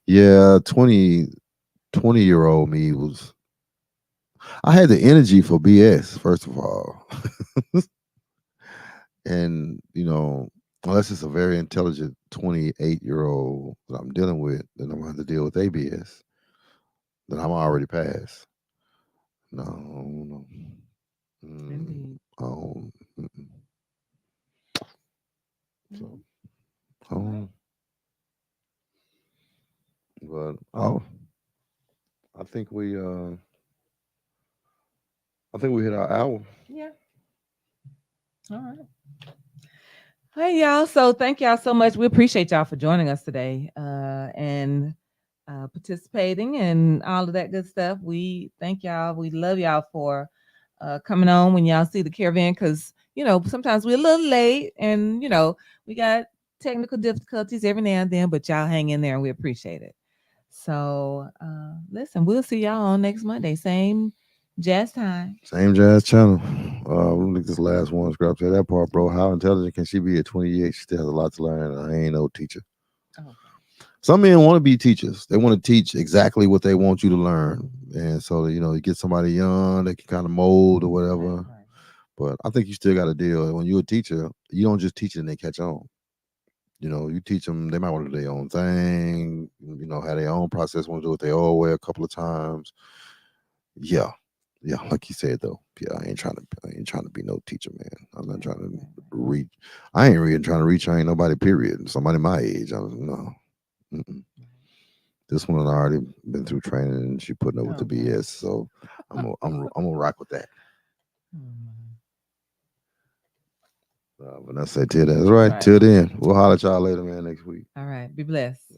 Speaker 2: Yeah, 20-year-old me was, I had the energy for BS, first of all. And, unless it's a very intelligent 28-year-old that I'm dealing with, then I'm going to have to deal with ABS. Then I'm already past. No, no.
Speaker 1: Indeed.
Speaker 2: Oh, so,
Speaker 1: Mhm. All right.
Speaker 2: oh, but I think I think we hit our hour.
Speaker 1: Yeah. All right. Hey y'all. So thank y'all so much. We appreciate y'all for joining us today, and participating and all of that good stuff. We thank y'all. We love y'all for coming on when y'all see the caravan, because sometimes we're a little late, and we got technical difficulties every now and then, but y'all hang in there and we appreciate it. So listen, we'll see y'all on next Monday, same jazz time.
Speaker 2: Same jazz channel. Let me look this last one. Scrap say that part, bro. How intelligent can she be at 28? She still has a lot to learn. I ain't no teacher.
Speaker 1: Okay.
Speaker 2: Some men want to be teachers. They want to teach exactly what they want you to learn. And so, you get somebody young that can kind of mold or
Speaker 1: Right,
Speaker 2: whatever.
Speaker 1: right.
Speaker 2: But I think you still got to deal. When you're a teacher, you don't just teach it and they catch on. You teach them, they might want to do their own thing, have their own process, want to do it their own way a couple of times. Yeah. Yeah, like you said though. Yeah, I ain't trying to be no teacher, man. I'm not
Speaker 1: Right,
Speaker 2: trying to
Speaker 1: right, right.
Speaker 2: reach. I ain't really trying to retrain nobody, period. Somebody my age. No. Mm-mm. This one I already been through training and she putting up with the
Speaker 1: Okay.
Speaker 2: BS. So I'm gonna rock with that.
Speaker 1: Oh, my.
Speaker 2: But I say till then. That's right.
Speaker 1: Right.
Speaker 2: Till then. We'll holler at y'all later, man, next week.
Speaker 1: All right. Be blessed.